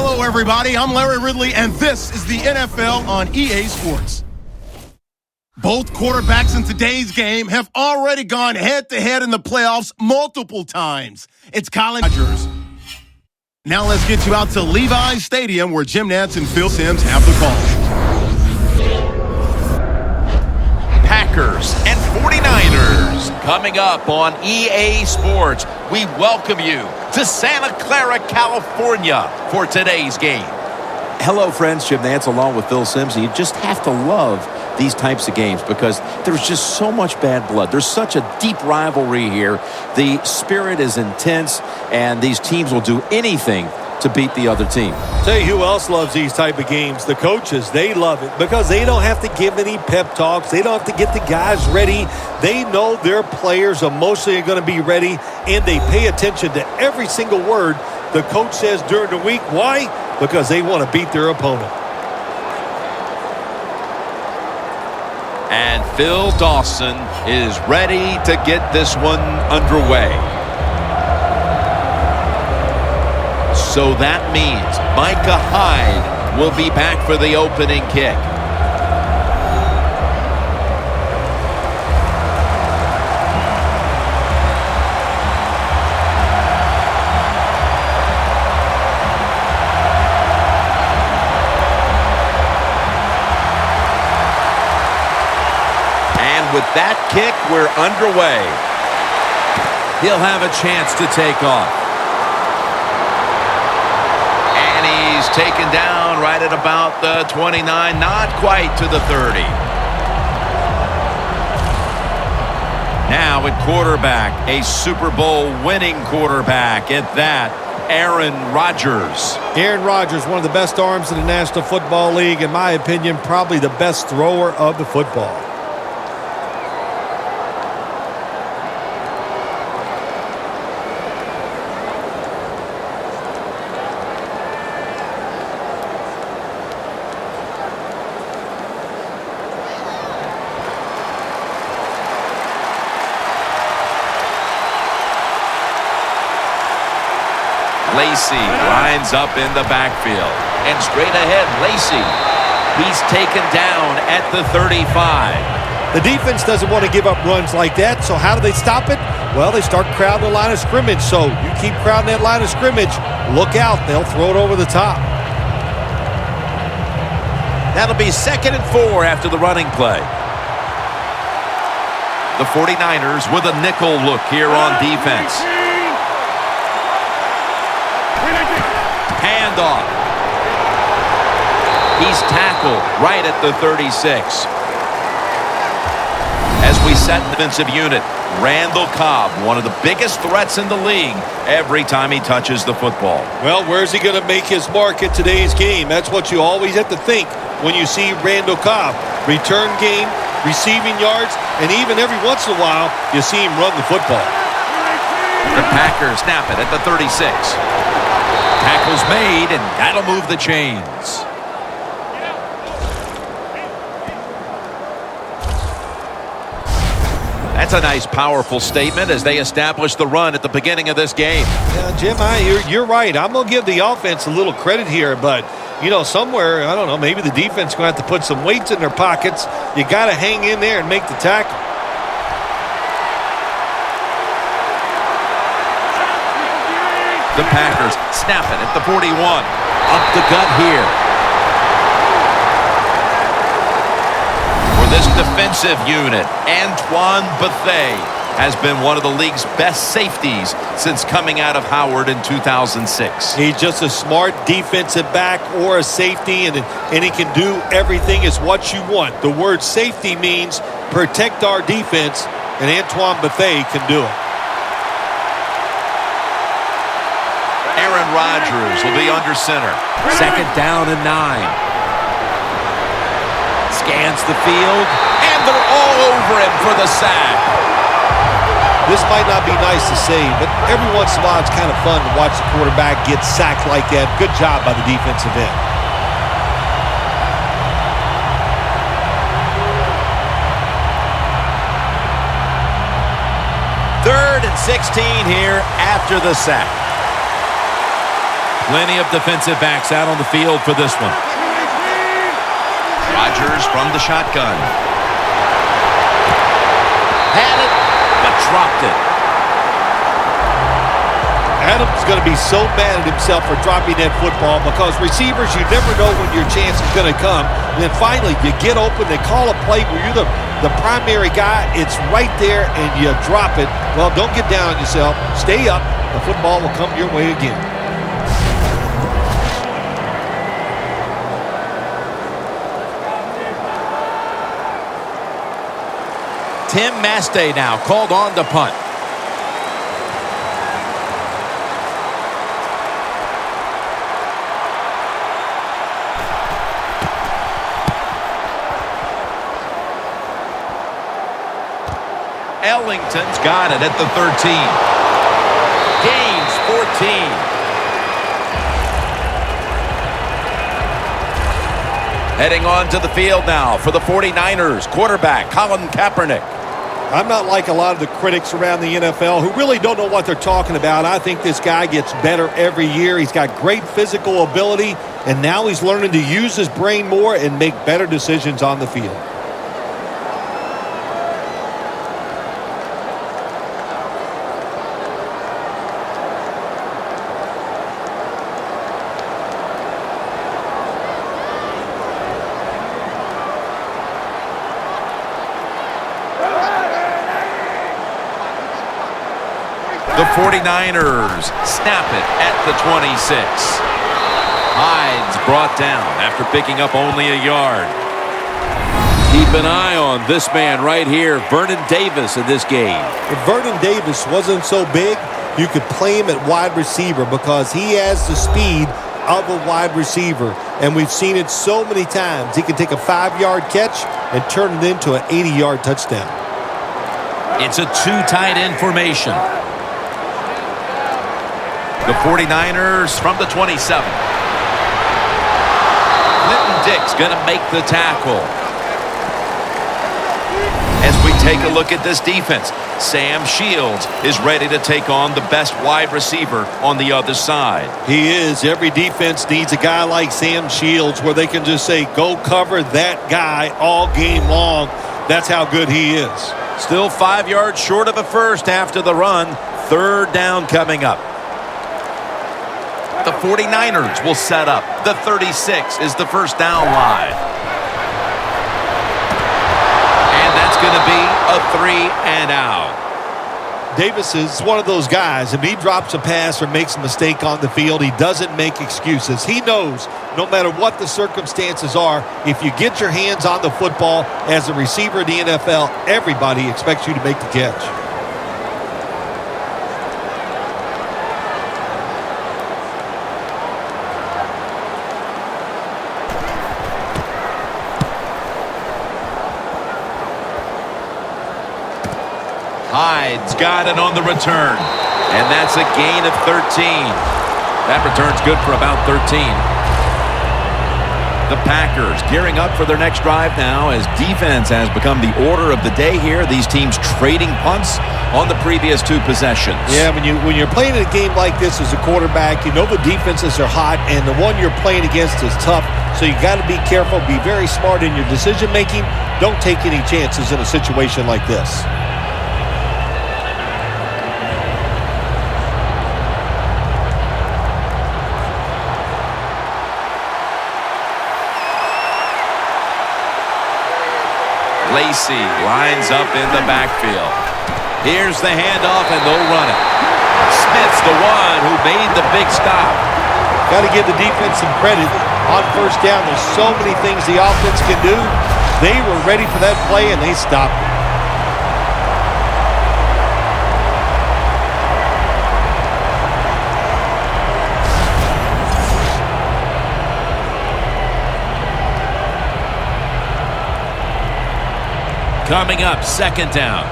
Hello, everybody. I'm Larry Ridley, and this is the NFL on EA Sports. Both quarterbacks in today's game have already gone head-to-head in the playoffs multiple times. It's Colin Rodgers. Now let's get you out to Levi's Stadium, where Jim Nantz and Phil Simms have the call. Packers and 49ers coming up on EA Sports. We welcome you to Santa Clara, California for today's game. Hello, friends. Jim Nantz along with Phil Simms. You just have to love these types of games because there's just so much bad blood. There's such a deep rivalry here. The spirit is intense, and these teams will do anything to beat the other team. Tell you who else loves these type of games. The coaches, they love it because they don't have to give any pep talks. They don't have to get the guys ready. They know their players emotionally are going to be ready, and they pay attention to every single word the coach says during the week. Why? Because they want to beat their opponent. And Phil Dawson is ready to get this one underway. So that means Micah Hyde will be back for the opening kick. And with that kick, we're underway. He'll have a chance to take off. He's taken down right at about the 29, not quite to the 30. Now at quarterback, a Super Bowl winning quarterback at that, Aaron Rodgers. Aaron Rodgers, one of the best arms in the National Football League. In my opinion, probably the best thrower of the football. Lacey lines up in the backfield. And straight ahead, Lacey. He's taken down at the 35. The defense doesn't want to give up runs like that, so how do they stop it? Well, they start crowding the line of scrimmage. So you keep crowding that line of scrimmage, look out, they'll throw it over the top. That'll be 2nd and 4 after the running play. The 49ers with a nickel look here on defense. Handoff. He's tackled right at the 36. As we set the defensive unit, Randall Cobb, one of the biggest threats in the league every time he touches the football. Well, where's he going to make his mark in today's game? That's what you always have to think when you see Randall Cobb. Return game, receiving yards, and even every once in a while, you see him run the football. The Packers snap it at the 36. Tackle's made, and that'll move the chains. That's a nice, powerful statement as they establish the run at the beginning of this game. Yeah, Jim, you're right. I'm going to give the offense a little credit here, but, you know, somewhere, I don't know, maybe the defense is going to have to put some weights in their pockets. You got to hang in there and make the tackle. The Packers snap it at the 41. Up the gut here. For this defensive unit, Antoine Bethea has been one of the league's best safeties since coming out of Howard in 2006. He's just a smart defensive back or a safety, and he can do everything is what you want. The word safety means protect our defense, and Antoine Bethea can do it. Aaron Rodgers will be under center. 2nd down and 9. Scans the field, and they're all over him for the sack. This might not be nice to say, but every once in a while it's kind of fun to watch the quarterback get sacked like that. Good job by the defensive end. Third and 16 here after the sack. Plenty of defensive backs out on the field for this one. Rodgers from the shotgun. Had it, but dropped it. Adams is going to be so mad at himself for dropping that football because receivers, you never know when your chance is going to come. And then finally, you get open, they call a play where you're the primary guy. It's right there, and you drop it. Well, don't get down on yourself. Stay up. The football will come your way again. Tim Mastay now called on to punt. Ellington's got it at the 13. Gains 14. Heading on to the field now for the 49ers, quarterback Colin Kaepernick. I'm not like a lot of the critics around the NFL who really don't know what they're talking about. I think this guy gets better every year. He's got great physical ability, and now he's learning to use his brain more and make better decisions on the field. The 49ers snap it at the 26. Hyde's brought down after picking up only a yard. Keep an eye on this man right here, Vernon Davis, in this game. If Vernon Davis wasn't so big, you could play him at wide receiver because he has the speed of a wide receiver. And we've seen it so many times. He can take a 5-yard catch and turn it into an 80-yard touchdown. It's a two-tight end formation. The 49ers from the 27. Clinton Dick's going to make the tackle. As we take a look at this defense, Sam Shields is ready to take on the best wide receiver on the other side. He is. Every defense needs a guy like Sam Shields where they can just say, go cover that guy all game long. That's how good he is. Still 5 yards short of a first after the run. Third down coming up. The 49ers will set up. The 36 is the first down line. And that's going to be a 3 and out. Davis is one of those guys. If he drops a pass or makes a mistake on the field, he doesn't make excuses. He knows no matter what the circumstances are, if you get your hands on the football as a receiver in the NFL, everybody expects you to make the catch. Hyde's got it on the return. And that's a gain of 13. That return's good for about 13. The Packers gearing up for their next drive now as defense has become the order of the day here. These teams trading punts on the previous two possessions. Yeah, when you're playing a game like this as a quarterback, you know the defenses are hot, and the one you're playing against is tough. So you got to be careful, be very smart in your decision-making. Don't take any chances in a situation like this. Lacey lines up in the backfield. Here's the handoff, and they'll run it. Smith's the one who made the big stop. Got to give the defense some credit. On first down, there's so many things the offense can do. They were ready for that play, and they stopped it. Coming up, second down.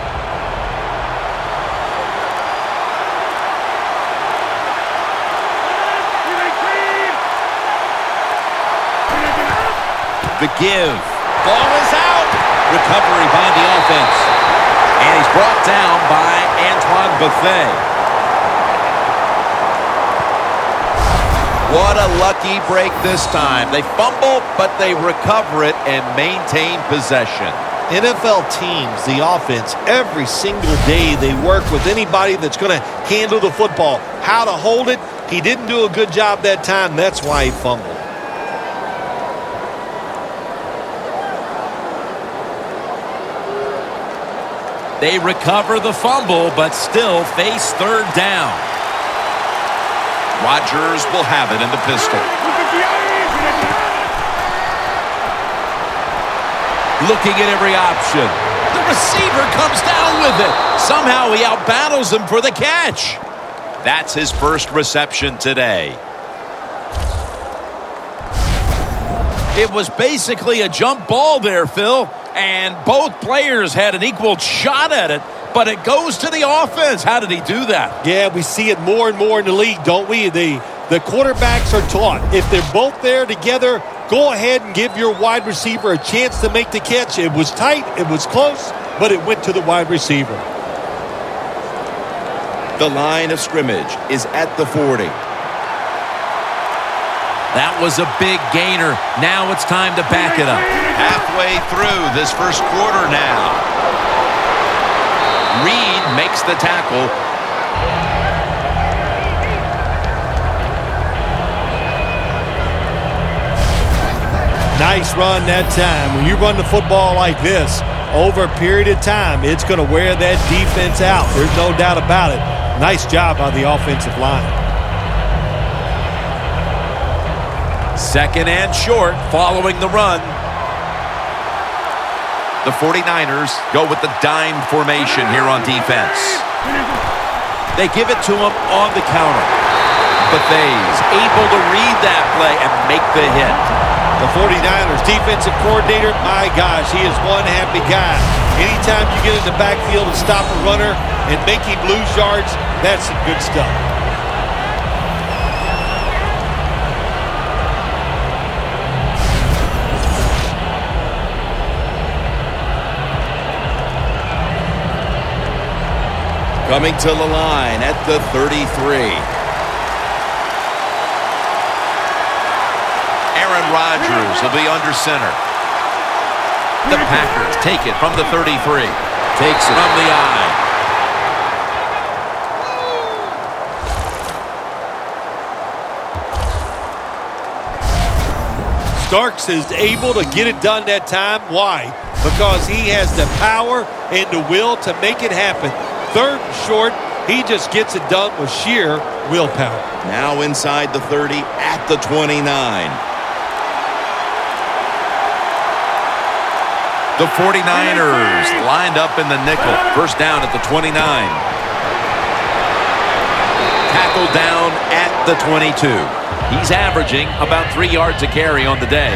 The give. Ball is out. Recovery by the offense. And he's brought down by Antoine Bethea. What a lucky break this time. They fumble, but they recover it and maintain possession. NFL teams, the offense, every single day they work with anybody that's going to handle the football. How to hold it, he didn't do a good job that time. That's why he fumbled. They recover the fumble, but still face third down. Rodgers will have it in the pistol. Looking at every option. The receiver comes down with it. Somehow he outbattles him for the catch. That's his first reception today. It was basically a jump ball there, Phil, and both players had an equal shot at it, but it goes to the offense. How did he do that? Yeah, we see it more and more in the league, don't we? The quarterbacks are taught. If they're both there together, go ahead and give your wide receiver a chance to make the catch. It was tight, it was close, but it went to the wide receiver. The line of scrimmage is at the 40. That was a big gainer. Now it's time to back it up. Halfway through this first quarter now. Reed makes the tackle. Nice run that time. When you run the football like this, over a period of time, it's going to wear that defense out. There's no doubt about it. Nice job by the offensive line. Second and short following the run. The 49ers go with the dime formation here on defense. They give it to him on the counter. Buffet's able to read that play and make the hit. The 49ers defensive coordinator, my gosh, he is one happy guy. Anytime you get in the backfield and stop a runner and make him lose yards, that's some good stuff. Coming to the line at the 33. Aaron Rodgers will be under center. The Packers take it from the 33. Takes it from the eye. Starks is able to get it done that time. Why? Because he has the power and the will to make it happen. Third and short, he just gets it done with sheer willpower. Now inside the 30 at the 29. The 49ers lined up in the nickel. First down at the 29. Tackled down at the 22. He's averaging about 3 yards a carry on the day.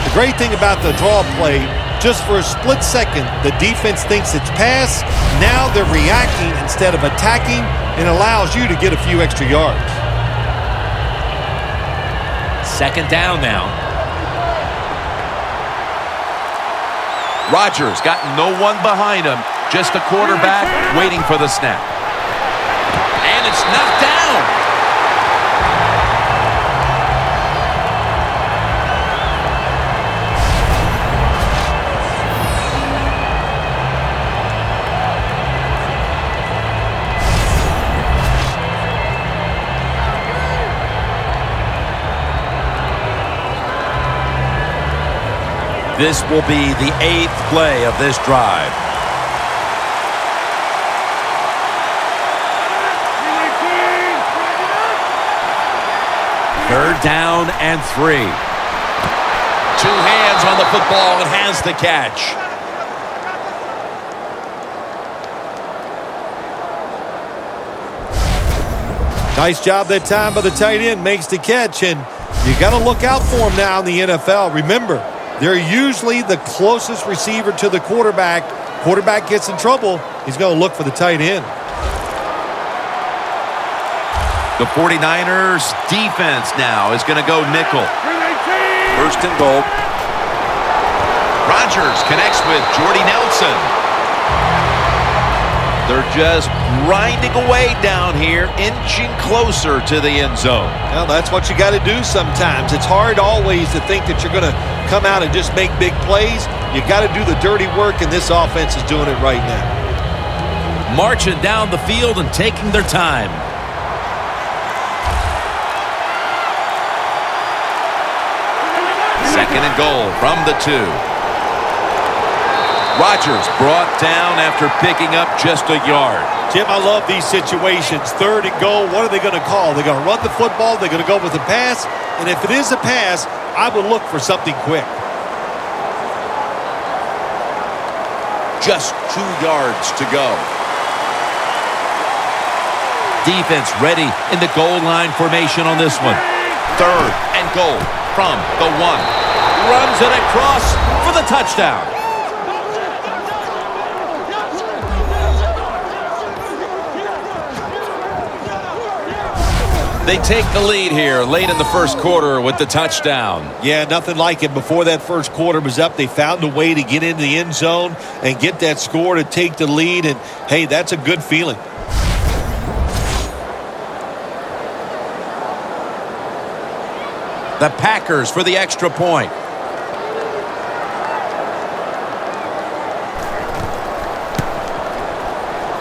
The great thing about the draw play, just for a split second, the defense thinks it's pass. Now they're reacting instead of attacking, and allows you to get a few extra yards. Second down now. Rodgers got no one behind him, just a quarterback waiting for the snap. And it's knocked down. This will be the 8th play of this drive. Third down and 3. 2 hands on the football and has the catch. Nice job that time by the tight end. Makes the catch, and you got to look out for him now in the NFL. Remember, they're usually the closest receiver to the quarterback. Quarterback gets in trouble, he's going to look for the tight end. The 49ers defense now is going to go nickel. First and goal. Rodgers connects with Jordy Nelson. They're just grinding away down here, inching closer to the end zone. Well, that's what you got to do sometimes. It's hard always to think that you're going to come out and just make big plays. You got to do the dirty work, and this offense is doing it right now. Marching down the field and taking their time. Second and goal from the 2. Rodgers brought down after picking up just a yard. Jim, I love these situations. Third and goal, what are they going to call? They're going to run the football, they're going to go with a pass, and if it is a pass, I would look for something quick. Just 2 yards to go. Defense ready in the goal line formation on this one. Third and goal from the 1. Runs it across for the touchdown. They take the lead here late in the first quarter with the touchdown. Yeah, nothing like it. Before that first quarter was up, they found a way to get into the end zone and get that score to take the lead, and hey, that's a good feeling. The Packers for the extra point.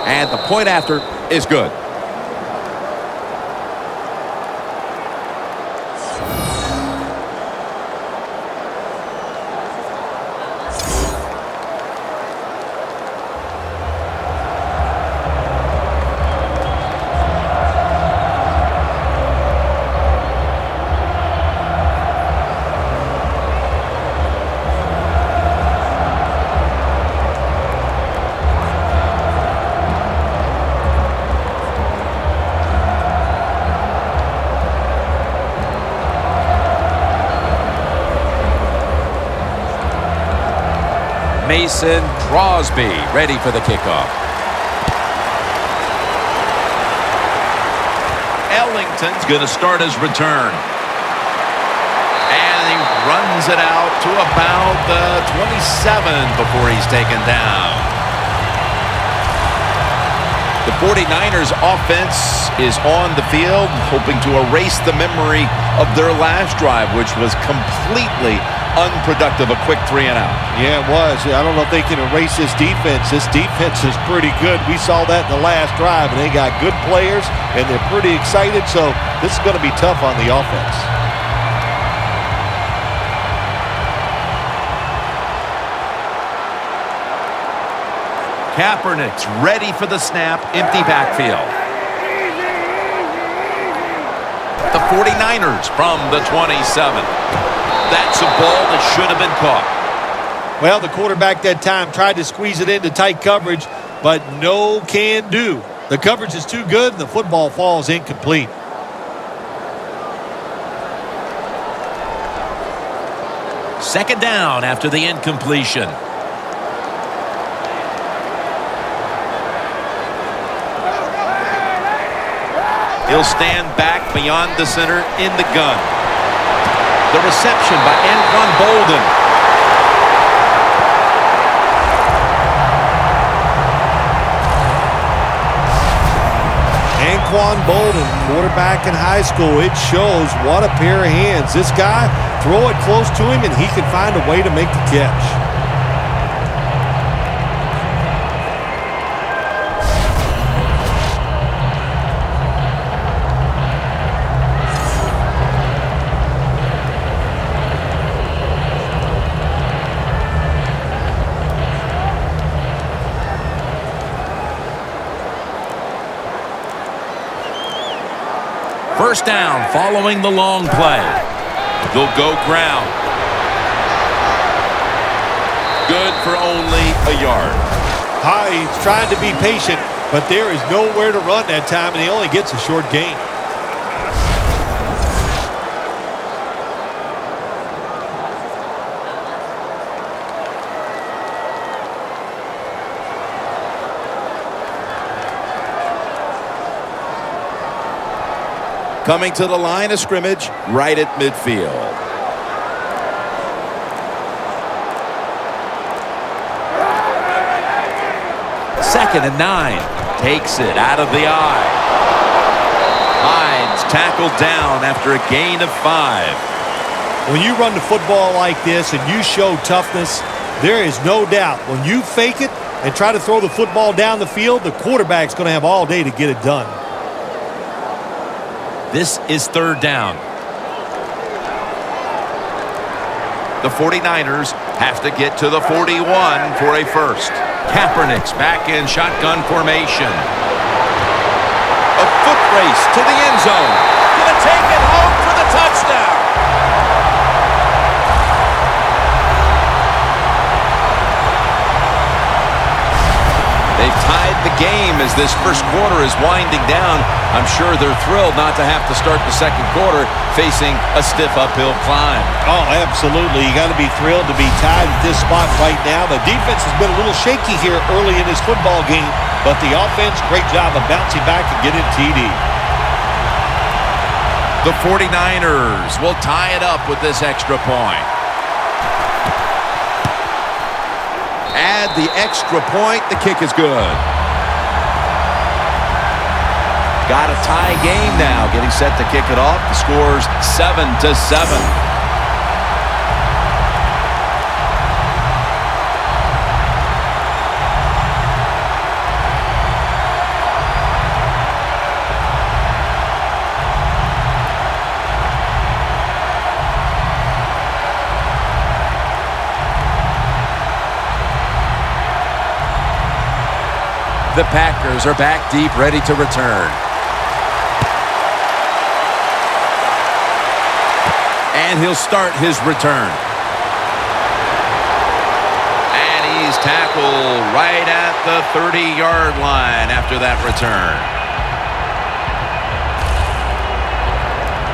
And the point after is good. Mason Crosby ready for the kickoff. Ellington's going to start his return. And he runs it out to about the 27 before he's taken down. The 49ers offense is on the field, hoping to erase the memory of their last drive, which was completely unproductive, a quick 3 and out. Yeah, it was. I don't know if they can erase this defense. This defense is pretty good. We saw that in the last drive, and they got good players, and they're pretty excited, so this is going to be tough on the offense. Kaepernick's ready for the snap, empty backfield. The 49ers from the 27. That's a ball that should have been caught. Well, the quarterback that time tried to squeeze it into tight coverage, but no can do. The coverage is too good, and the football falls incomplete. Second down after the incompletion. He'll stand back beyond the center in the gun. The reception by Anquan Bolden. Anquan Bolden, quarterback in high school. It shows what a pair of hands. This guy, throw it close to him, and he can find a way to make the catch. First down following the long play. They'll go ground. Good for only a yard. He's trying to be patient, but there is nowhere to run that time, and he only gets a short gain. Coming to the line of scrimmage, right at midfield. Second and 9. Takes it out of the eye. Hyde's tackled down after a gain of 5. When you run the football like this and you show toughness, there is no doubt when you fake it and try to throw the football down the field, the quarterback's going to have all day to get it done. This is 3rd down. The 49ers have to get to the 41 for a first. Kaepernick's back in shotgun formation. A foot race to the end zone. Gonna take it home for the touchdown. They've tied the game as this first quarter is winding down. I'm sure they're thrilled not to have to start the second quarter facing a stiff uphill climb. Oh, absolutely. You got to be thrilled to be tied at this spot right now. The defense has been a little shaky here early in this football game, but the offense, great job of bouncing back and getting TD. The 49ers will tie it up with this extra point. Add the extra point. The kick is good. Got a tie game now. Getting set to kick it off. The score's 7-7. The Packers are back deep, ready to return. And he'll start his return. And he's tackled right at the 30-yard line after that return.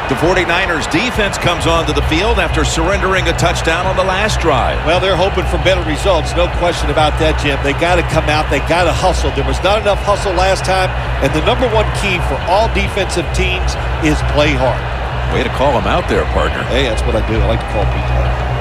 The 49ers defense comes onto the field after surrendering a touchdown on the last drive. Well, they're hoping for better results. No question about that, Jim. They got to come out. They got to hustle. There was not enough hustle last time. And the number one key for all defensive teams is play hard. Way to call him out there, partner. Hey, that's what I do. I like to call people out.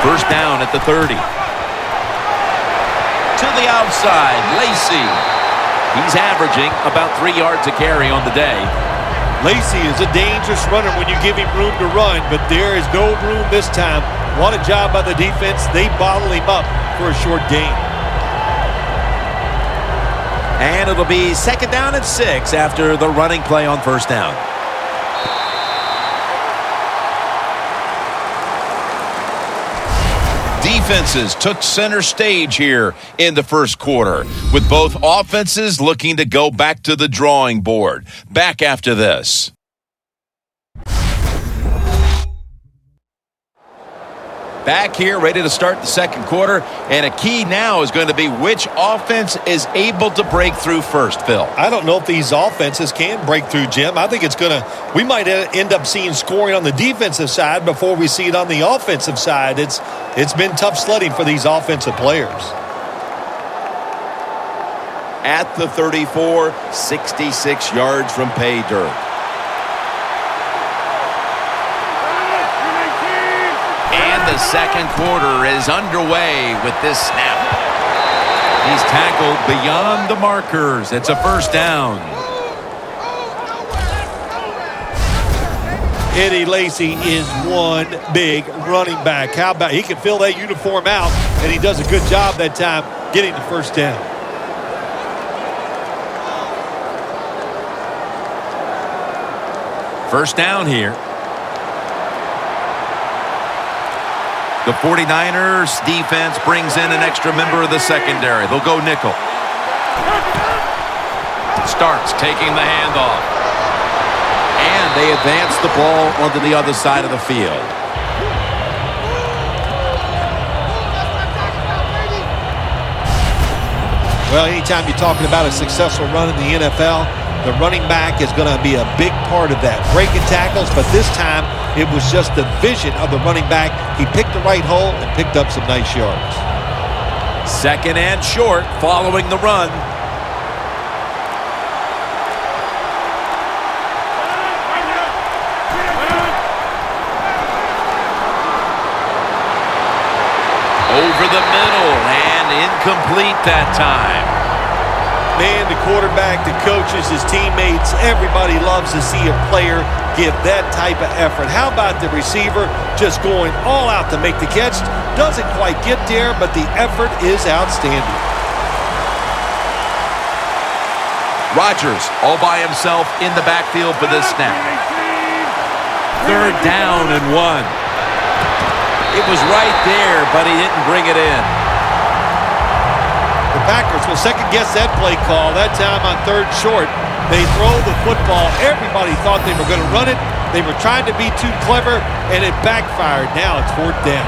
First down at the 30. To the outside, Lacy. He's averaging about 3 yards a carry on the day. Lacy is a dangerous runner when you give him room to run, but there is no room this time. What a job by the defense. They bottle him up for a short gain. And it'll be 2nd down and 6 after the running play on first down. Defenses took center stage here in the first quarter, with both offenses looking to go back to the drawing board. Back after this. Back here, ready to start the second quarter, and a key now is going to be which offense is able to break through first, Phil. I don't know if these offenses can break through, Jim. I think we might end up seeing scoring on the defensive side before we see it on the offensive side. It's been tough sledding for these offensive players. At the 34, 66 yards from pay dirt. The second quarter is underway with this snap. He's tackled beyond the markers. It's a first down. Eddie Lacy is one big running back. How about he can fill that uniform out, and he does a good job that time getting the first down. First down here. The 49ers defense brings in an extra member of the secondary. They'll go nickel. Starks taking the handoff. And they advance the ball onto the other side of the field. Well, anytime you're talking about a successful run in the NFL, the running back is going to be a big part of that. Breaking tackles, but this time it was just the vision of the running back. He picked the right hole and picked up some nice yards. Second and short following the run. Over the middle and incomplete that time. Man, the quarterback, the coaches, his teammates, everybody loves to see a player give that type of effort. How about the receiver just going all out to make the catch? Doesn't quite get there, but the effort is outstanding. Rodgers all by himself in the backfield for this snap. Third down and 1. It was right there, but he didn't bring it in. The Packers will second-guess that play call. That time on third short, they throw the football. Everybody thought they were going to run it. They were trying to be too clever, and it backfired. Now it's fourth down.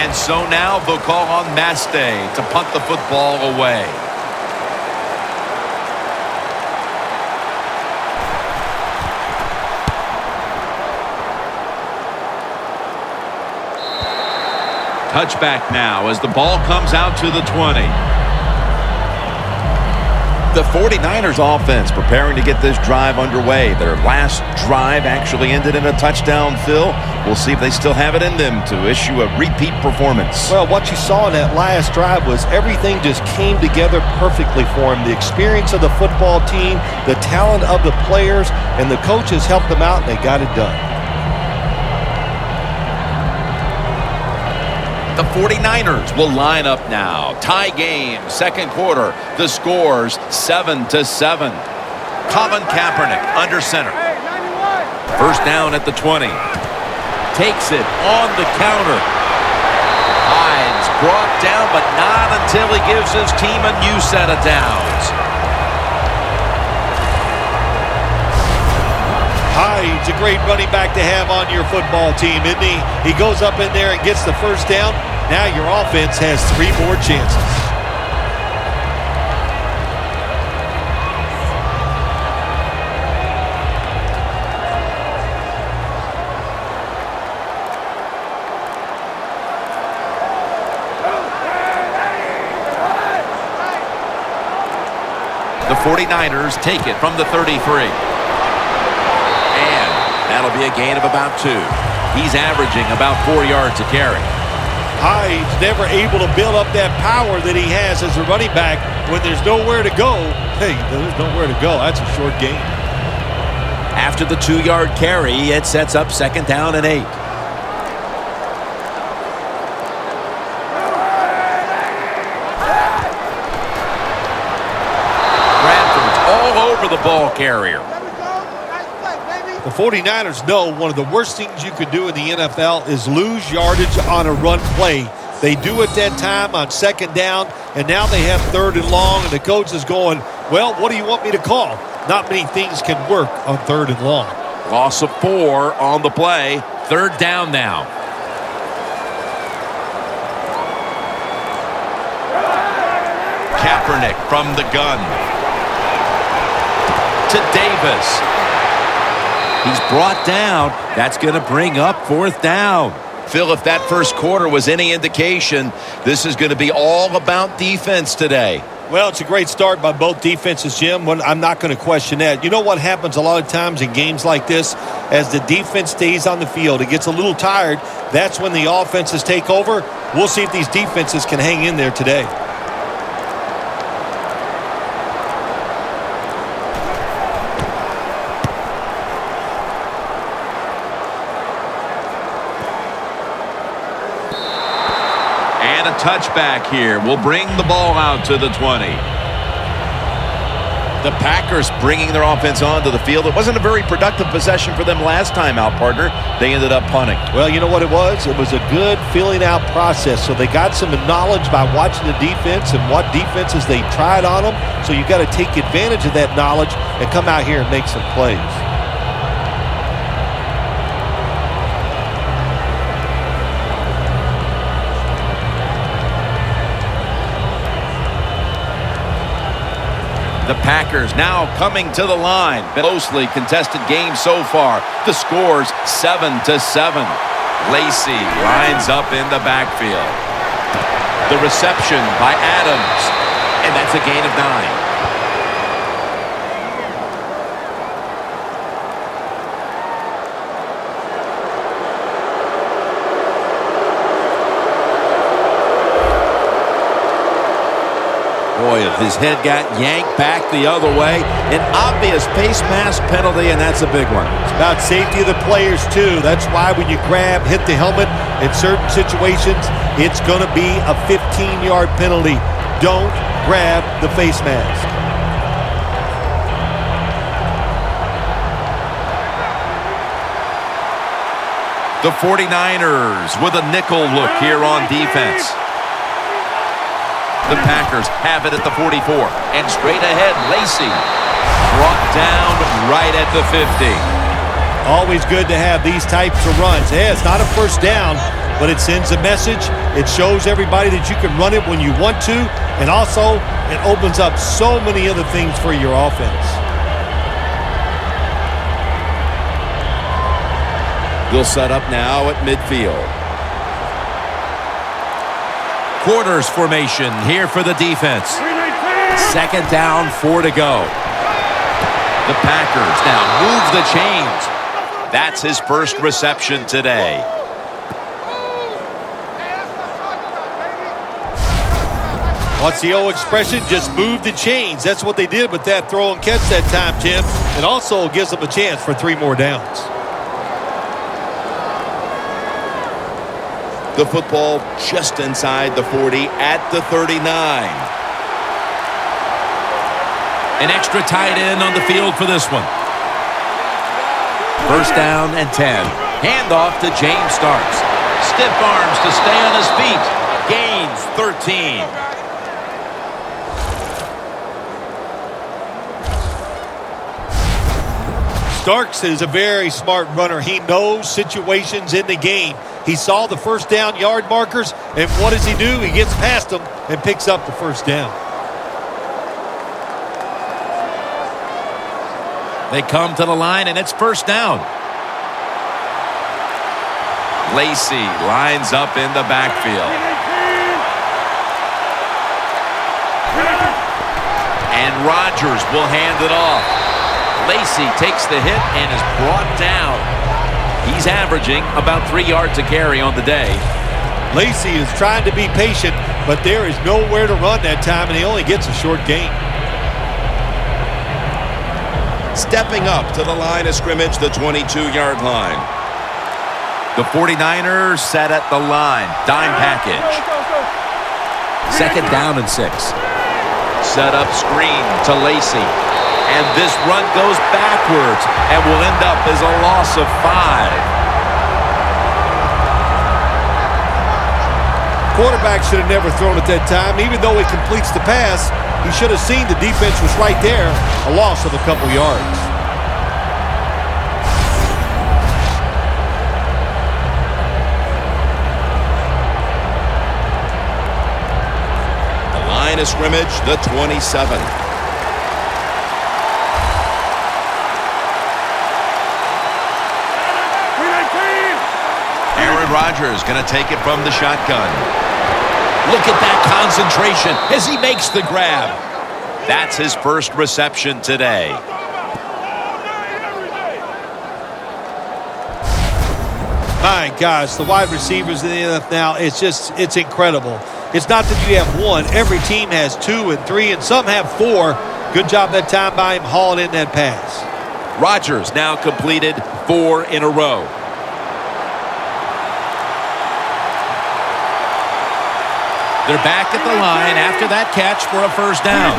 And so now they'll call on Maste to punt the football away. Touchback now as the ball comes out to the 20. The 49ers offense preparing to get this drive underway. Their last drive actually ended in a touchdown, Phil. We'll see if they still have it in them to issue a repeat performance. Well, what you saw in that last drive was everything just came together perfectly for him. The experience of the football team, the talent of the players, and the coaches helped them out, and they got it done. The 49ers will line up now. Tie game, second quarter. The scores 7-7. Colin Kaepernick under center. First down at the 20. Takes it on the counter. Hines brought down, but not until he gives his team a new set of downs. Hines, a great running back to have on your football team, isn't he? He goes up in there and gets the first down. Now your offense has 3 more chances. The 49ers take it from the 33. And that'll be a gain of about 2. He's averaging about 4 yards a carry. Hines never able to build up that power that he has as a running back when there's nowhere to go. Hey, there's nowhere to go. That's a short gain. After the 2-yard carry, it sets up second down and 8. Bradford's all over the ball carrier. The 49ers know one of the worst things you could do in the NFL is lose yardage on a run play. They do it that time on second down, and now they have third and long, and the coach is going, well, what do you want me to call? Not many things can work on third and long. Loss of 4 on the play. Third down now. Kaepernick from the gun. To Davis. He's brought down. That's going to bring up fourth down. Phil, if that first quarter was any indication, this is going to be all about defense today. Well, it's a great start by both defenses, Jim. I'm not going to question that. You know what happens a lot of times in games like this? As the defense stays on the field, it gets a little tired. That's when the offenses take over. We'll see if these defenses can hang in there today. Touchback here will bring the ball out to the 20. The Packers bringing their offense onto the field. It wasn't a very productive possession for them last time out, partner. They ended up punting. Well, you know what it was? It was a good filling out process. So they got some knowledge by watching the defense and what defenses they tried on them. So you got to take advantage of that knowledge and come out here and make some plays. The Packers now coming to the line. Closely contested game so far. The score's 7-7. Lacey lines up in the backfield. The reception by Adams. And that's a gain of 9. Boy, his head got yanked back the other way. An obvious face mask penalty, and that's a big one. It's about safety of the players, too. That's why when you grab, hit the helmet, in certain situations, it's going to be a 15-yard penalty. Don't grab the face mask. The 49ers with a nickel look here on defense. The Packers have it at the 44. And straight ahead, Lacey brought down right at the 50. Always good to have these types of runs. Hey, it's not a first down, but it sends a message. It shows everybody that you can run it when you want to. And also, it opens up so many other things for your offense. They'll set up now at midfield. Quarters formation here for the defense. Second down, 4 to go. The Packers now move the chains. That's his first reception today. What's the old expression? Just move the chains. That's what they did with that throw and catch that time, Tim. It also gives them a chance for 3 more downs. The football just inside the 40 at the 39. An extra tight end on the field for this one. First down and 10. Handoff to James Starks. Stiff arms to stay on his feet. Gains 13. Starks is a very smart runner. He knows situations in the game. He saw the first down yard markers, and what does he do? He gets past them and picks up the first down. They come to the line, and it's first down. Lacey lines up in the backfield. And Rodgers will hand it off. Lacey takes the hit and is brought down. He's averaging about 3 yards a carry on the day. Lacey is trying to be patient, but there is nowhere to run that time, and he only gets a short gain. Stepping up to the line of scrimmage, the 22-yard line. The 49ers set at the line. Dime package. Second down and 6. Set up screen to Lacey. And this run goes backwards and will end up as a loss of 5. Quarterback should have never thrown it that time. Even though he completes the pass, he should have seen the defense was right there. A loss of a couple yards. The line of scrimmage, the 27. Rodgers going to take it from the shotgun. Look at that concentration as he makes the grab. That's his first reception today. My gosh, the wide receivers in the NFL now, it's incredible. It's not that you have one. Every team has 2 and 3, and some have 4. Good job that time by him hauling in that pass. Rodgers now completed 4 in a row. They're back at the line after that catch for a first down.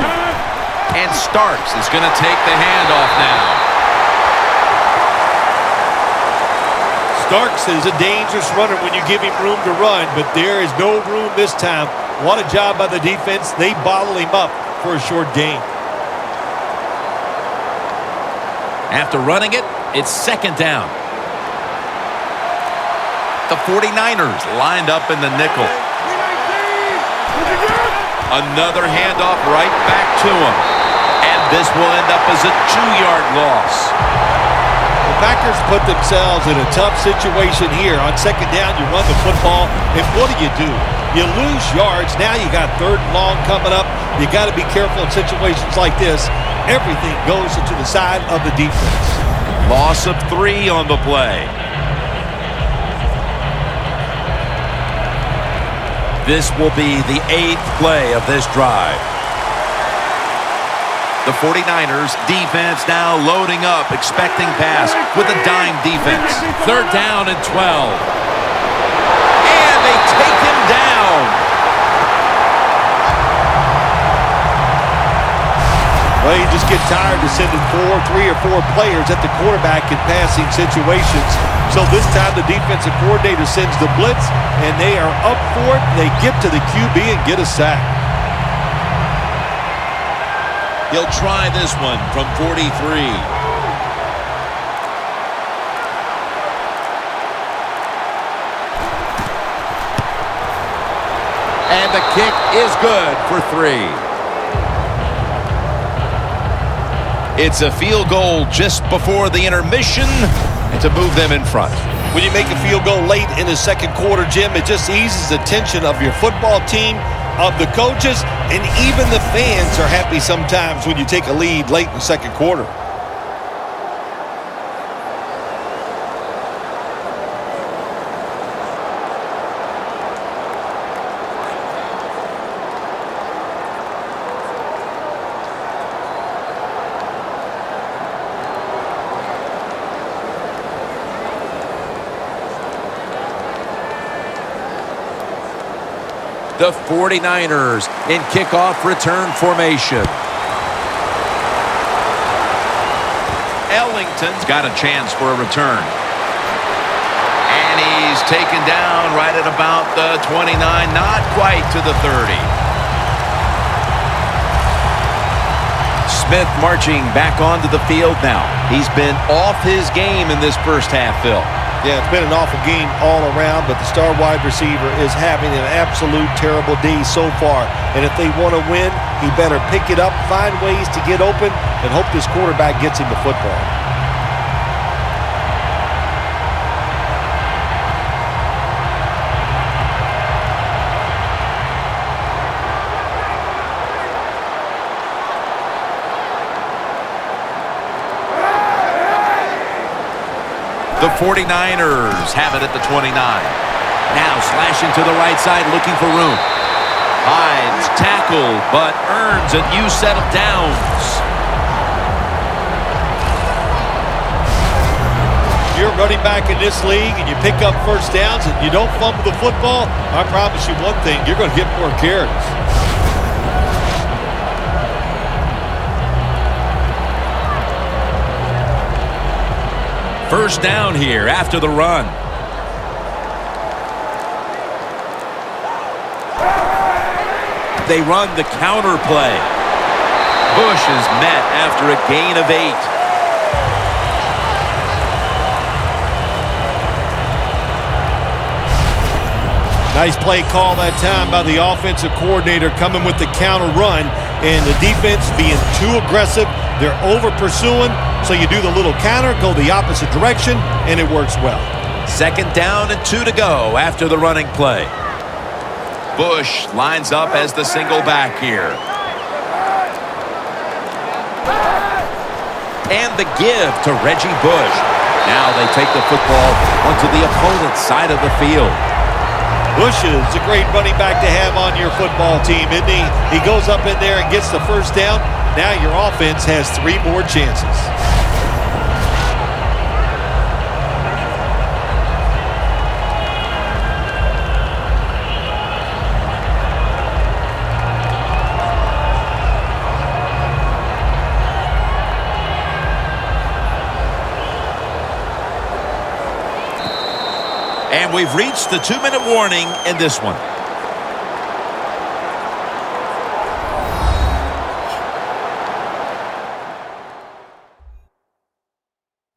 And Starks is going to take the handoff now. Starks is a dangerous runner when you give him room to run, but there is no room this time. What a job by the defense. They bottle him up for a short gain. After running it, it's second down. The 49ers lined up in the nickel. Another handoff right back to him. And This will end up as a 2-yard loss. The Packers put themselves in a tough situation here. On second down, you run the football, and what do? You lose yards. Now you got third and long coming up. You got to be careful in situations like this. Everything goes into the side of the defense. Loss of 3 on the play. This will be the 8th play of this drive. The 49ers defense now loading up, expecting pass with a dime defense. 3rd down and 12. And they take him down. Well, you just get tired of sending 3 or 4 players at the quarterback in passing situations. So this time the defensive coordinator sends the blitz, and they are up for it. They get to the QB and get a sack. He'll try this one from 43. And the kick is good for 3. It's a field goal just before the intermission to move them in front. When you make a field goal late in the second quarter, Jim, it just eases the tension of your football team, of the coaches, and even the fans are happy sometimes when you take a lead late in the second quarter. The 49ers in kickoff return formation. Ellington's got a chance for a return. And he's taken down right at about the 29, not quite to the 30. Smith marching back onto the field now. He's been off his game in this first half, Phil. Yeah, it's been an awful game all around, but the star wide receiver is having an absolute terrible day so far. And if they want to win, he better pick it up, find ways to get open, and hope this quarterback gets him the football. The 49ers have it at the 29. Now slashing to the right side, looking for room. Hides, tackled, but earns a new set of downs. You're running back in this league and you pick up first downs and you don't fumble the football, I promise you one thing, you're going to get more carries. First down here after the run. They run the counter play. Bush is met after a gain of 8. Nice play call that time by the offensive coordinator, coming with the counter run, and the defense being too aggressive. They're over pursuing, so you do the little counter, go the opposite direction, and it works well. Second down and 2 to go after the running play. Bush lines up as the single back here. And the give to Reggie Bush. Now they take the football onto the opponent's side of the field. Bush is a great running back to have on your football team, isn't he? He goes up in there and gets the first down. Now your offense has 3 more chances. And we've reached the 2-minute warning in this one.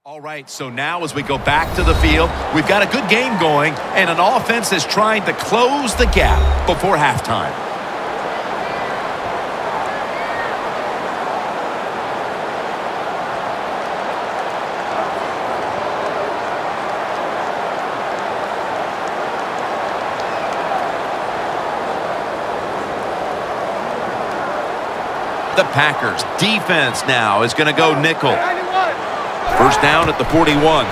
All right, so now as we go back to the field, we've got a good game going, and an offense is trying to close the gap before halftime. The Packers defense now is going to go nickel. First down at the 41.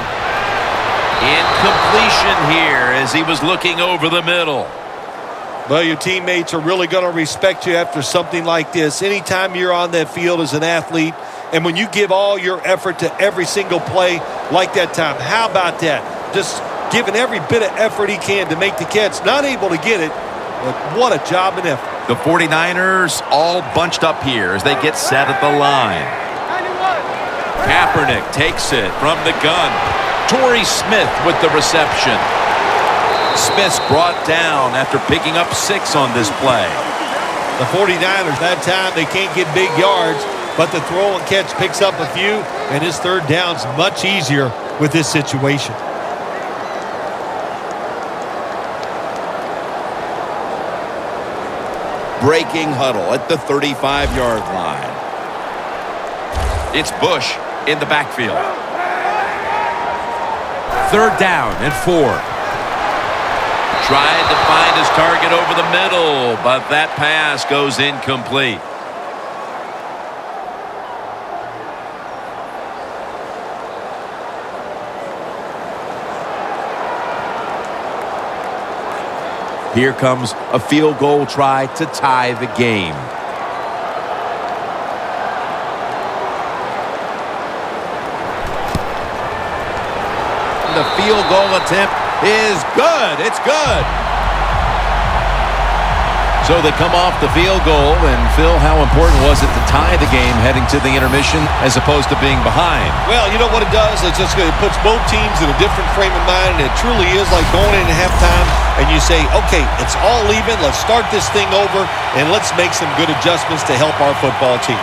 Incompletion here as he was looking over the middle. Well, your teammates are really going to respect you after something like this. Anytime you're on that field as an athlete, and when you give all your effort to every single play like that time, how about that? Just giving every bit of effort he can to make the catch. Not able to get it, but what a job and effort. The 49ers all bunched up here as they get set at the line. Kaepernick takes it from the gun. Torrey Smith with the reception. Smith's brought down after picking up 6 on this play. The 49ers, that time, they can't get big yards, but the throw and catch picks up a few, and his third down's much easier with this situation. Breaking huddle at the 35-yard line. It's Bush in the backfield. Third down and 4. Tried to find his target over the middle, but that pass goes incomplete. Here comes a field goal try to tie the game. The field goal attempt is good. It's good. So they come off the field goal, and Phil, how important was it to tie the game heading to the intermission as opposed to being behind? Well, you know what it does? It puts both teams in a different frame of mind, and it truly is like going in at halftime, and you say, okay, it's all even. Let's start this thing over, and let's make some good adjustments to help our football team.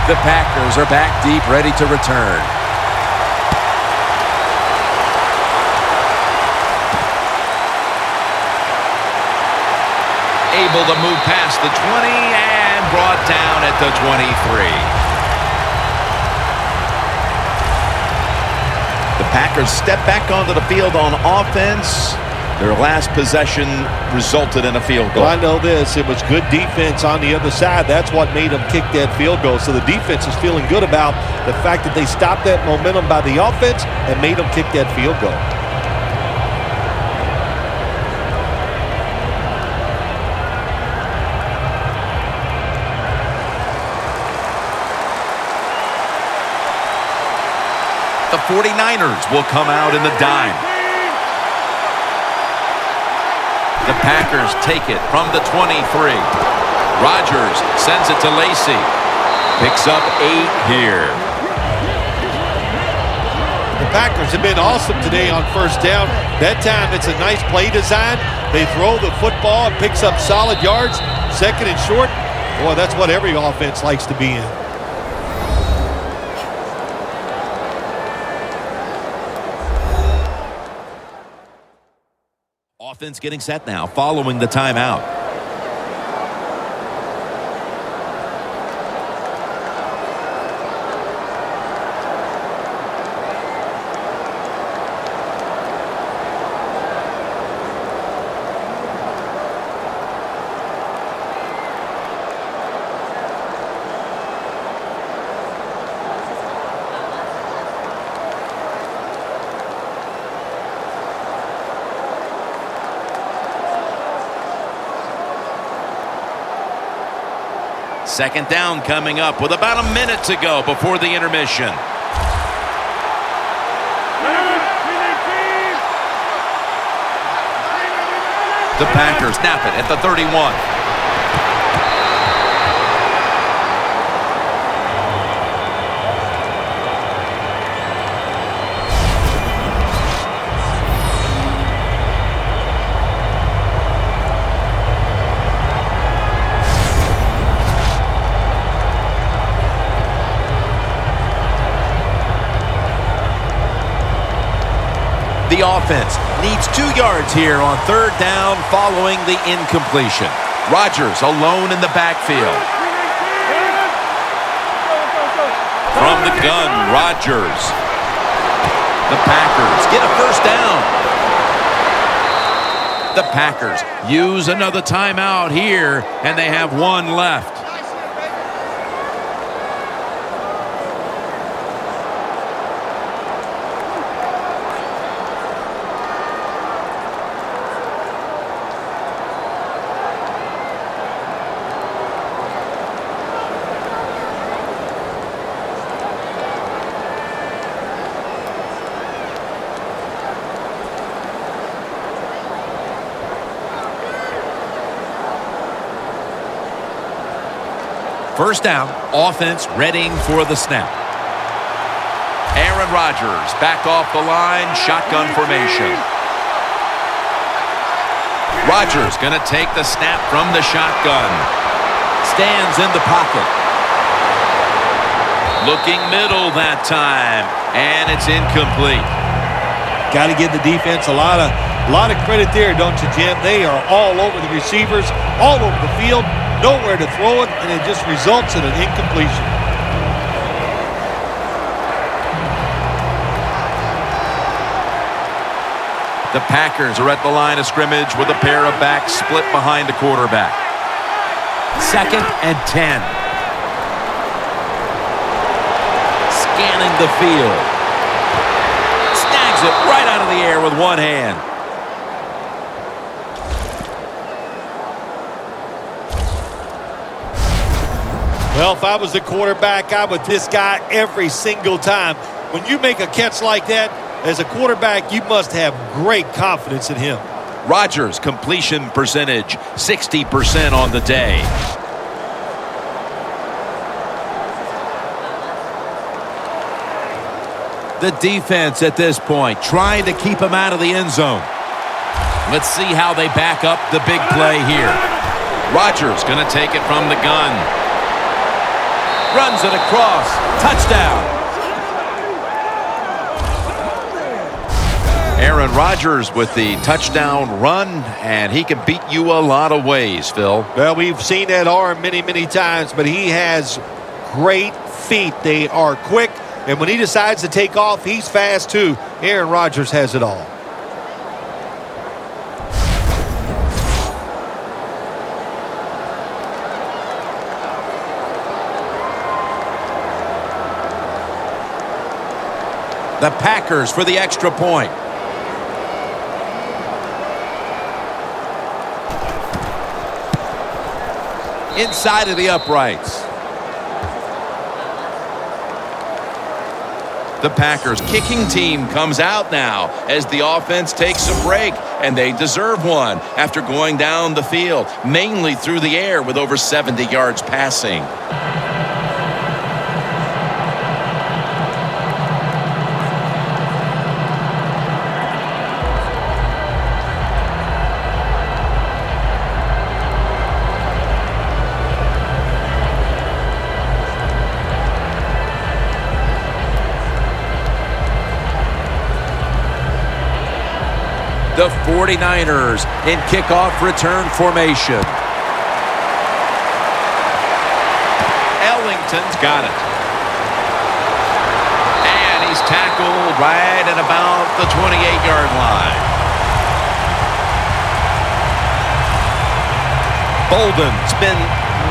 The Packers are back deep, ready to return. Able to move past the 20 and brought down at the 23. The Packers step back onto the field on offense. Their last possession resulted in a field goal. Well, I know this. It was good defense on the other side. That's what made them kick that field goal. So the defense is feeling good about the fact that they stopped that momentum by the offense and made them kick that field goal. The 49ers will come out in the dime. The Packers take it from the 23. Rodgers sends it to Lacy. Picks up 8 here. The Packers have been awesome today on first down. That time it's a nice play design. They throw the football and picks up solid yards. Second and short. Boy, that's what every offense likes to be in. Offense getting set now following the timeout. Second down coming up with about a minute to go before the intermission. The Packers snap it at the 31. The offense needs 2 yards here on third down following the incompletion. Rodgers alone in the backfield. From the gun, Rodgers. The Packers get a first down. The Packers use another timeout here, and they have one left. First down, offense readying for the snap. Aaron Rodgers back off the line, shotgun formation. Rodgers going to take the snap from the shotgun. Stands in the pocket. Looking middle that time, and it's incomplete. Got to give the defense a lot of credit there, don't you, Jim? They are all over the receivers, all over the field. Nowhere to throw it, and it just results in an incompletion. The Packers are at the line of scrimmage with a pair of backs split behind the quarterback. 2nd and 10. Scanning the field. Snags it right out of the air with one hand. Well, if I was the quarterback, I would this guy every single time. When you make a catch like that, as a quarterback, you must have great confidence in him. Rodgers' completion percentage, 60% on the day. The defense at this point trying to keep him out of the end zone. Let's see how they back up the big play here. Rodgers going to take it from the gun. Runs it across. Touchdown. Aaron Rodgers with the touchdown run, and he can beat you a lot of ways, Phil. Well, we've seen that arm many, many times, but he has great feet. They are quick, and when he decides to take off, he's fast too. Aaron Rodgers has it all. The Packers for the extra point. Inside of the uprights. The Packers kicking team comes out now as the offense takes a break, and they deserve one after going down the field, mainly through the air with over 70 yards passing. The 49ers in kickoff return formation. Ellington's got it. And he's tackled right at about the 28-yard line. Bolden's been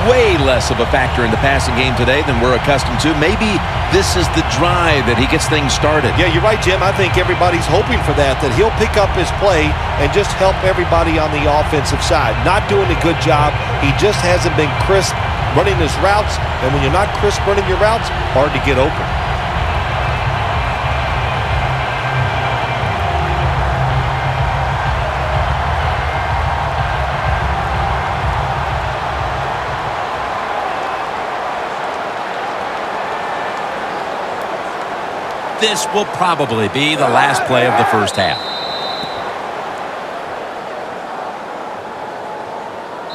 way less of a factor in the passing game today than we're accustomed to. Maybe this is the drive that he gets things started. Yeah, you're right, Jim. I think everybody's hoping for that he'll pick up his play and just help everybody on the offensive side. Not doing a good job. He just hasn't been crisp running his routes, and when you're not crisp running your routes, hard to get open. This will probably be the last play of the first half.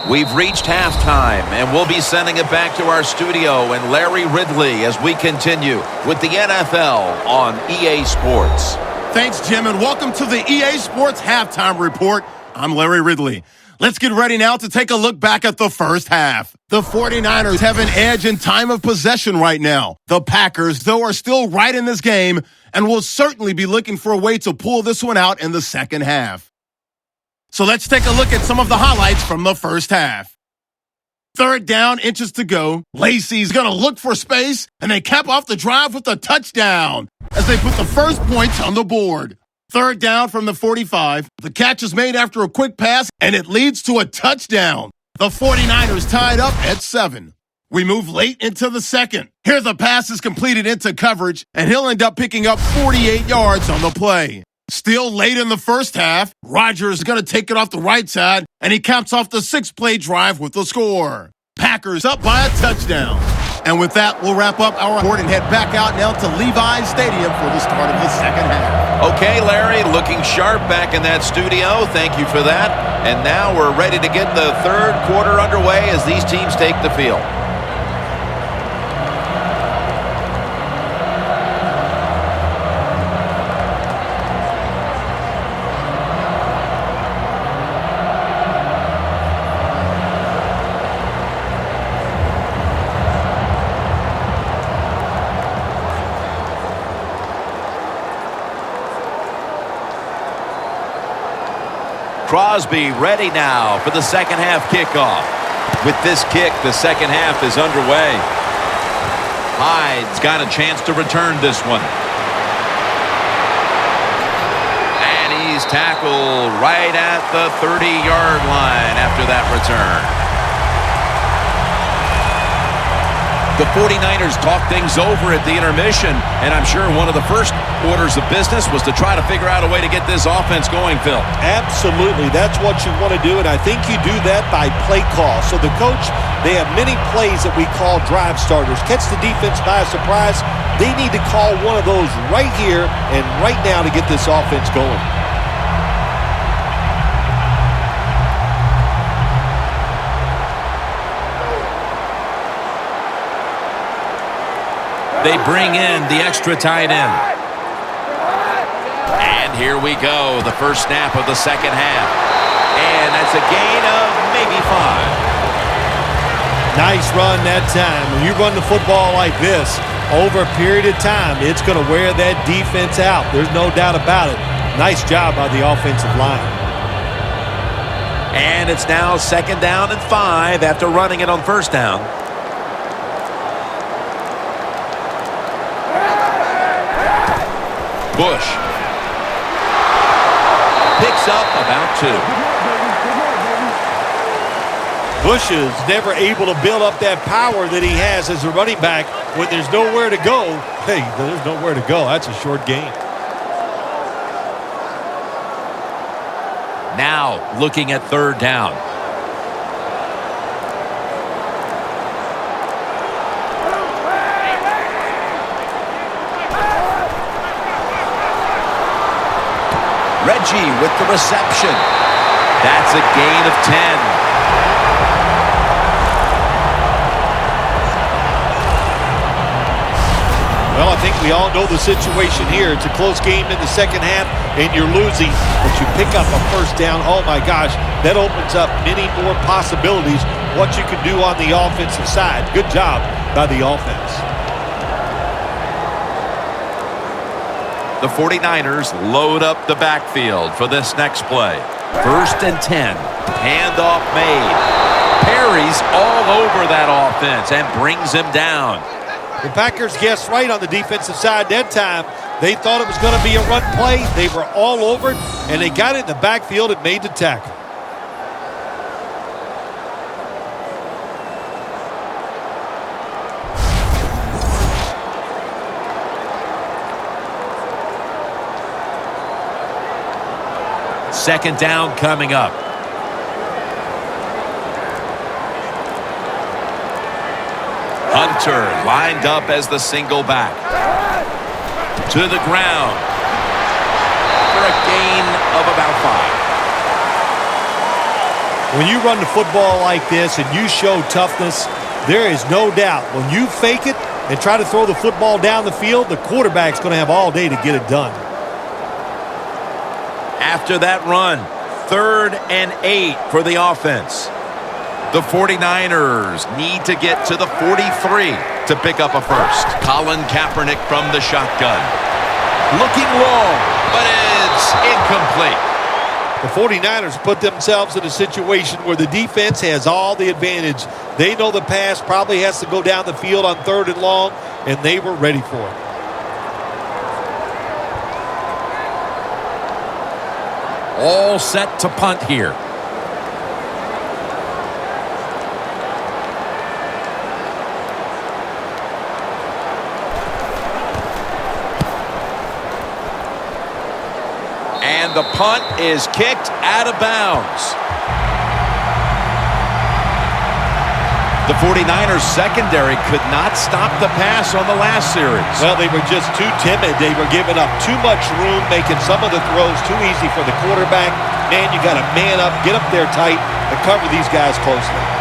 We've reached halftime, and we'll be sending it back to our studio and Larry Ridley as we continue with the NFL on EA Sports. Thanks, Jim, and welcome to the EA Sports Halftime Report. I'm Larry Ridley. Let's get ready now to take a look back at the first half. The 49ers have an edge in time of possession right now. The Packers, though, are still right in this game and will certainly be looking for a way to pull this one out in the second half. So let's take a look at some of the highlights from the first half. 3rd down, inches to go. Lacey's going to look for space, and they cap off the drive with a touchdown as they put the first points on the board. 3rd down from the 45. The catch is made after a quick pass, and it leads to a touchdown. The 49ers tied up at 7. We move late into the second. Here the pass is completed into coverage, and he'll end up picking up 48 yards on the play. Still late in the first half, Rodgers is going to take it off the right side, and he caps off the 6-play drive with the score. Packers up by a touchdown. And with that, we'll wrap up our report and head back out now to Levi's Stadium for the start of the second half. Okay, Larry, looking sharp back in that studio. Thank you for that. And now we're ready to get the third quarter underway as these teams take the field. Crosby ready now for the second half kickoff. With this kick, the second half is underway. Hyde's got a chance to return this one. And he's tackled right at the 30-yard line after that return. The 49ers talked things over at the intermission, and I'm sure one of the first orders of business was to try to figure out a way to get this offense going, Phil. Absolutely. That's what you want to do, and I think you do that by play call. So the coach, they have many plays that we call drive starters. Catch the defense by surprise. They need to call one of those right here and right now to get this offense going. They bring in the extra tight end. And here we go, the first snap of the second half. And that's a gain of maybe 5. Nice run that time. When you run the football like this, over a period of time, it's going to wear that defense out. There's no doubt about it. Nice job by the offensive line. And it's now 2nd down and 5 after running it on 1st down. Bush picks up about 2. Bush is never able to build up that power that he has as a running back when there's nowhere to go. Hey, there's nowhere to go. That's a short gain. Now looking at 3rd down. Reggie with the reception. That's a gain of 10. Well, I think we all know the situation here. It's a close game in the second half, and you're losing, but you pick up a 1st down. Oh, my gosh, that opens up many more possibilities what you can do on the offensive side. Good job by the offense. The 49ers load up the backfield for this next play. 1st and 10. Handoff made. Perry's all over that offense and brings him down. The Packers guessed right on the defensive side that time. They thought it was going to be a run play. They were all over it, and they got it in the backfield and made the tackle. Second down coming up. Hunter lined up as the single back. To the ground for a gain of about 5. When you run the football like this and you show toughness, there is no doubt when you fake it and try to throw the football down the field, the quarterback's going to have all day to get it done. After that run, 3rd and 8 for the offense. The 49ers need to get to the 43 to pick up a first. Colin Kaepernick from the shotgun. Looking long, but it's incomplete. The 49ers put themselves in a situation where the defense has all the advantage. They know the pass probably has to go down the field on 3rd and long, and they were ready for it. All set to punt here. And the punt is kicked out of bounds. The 49ers secondary could not stop the pass on the last series. Well, they were just too timid. They were giving up too much room, making some of the throws too easy for the quarterback. Man, you got to man up, get up there tight, and cover these guys closely.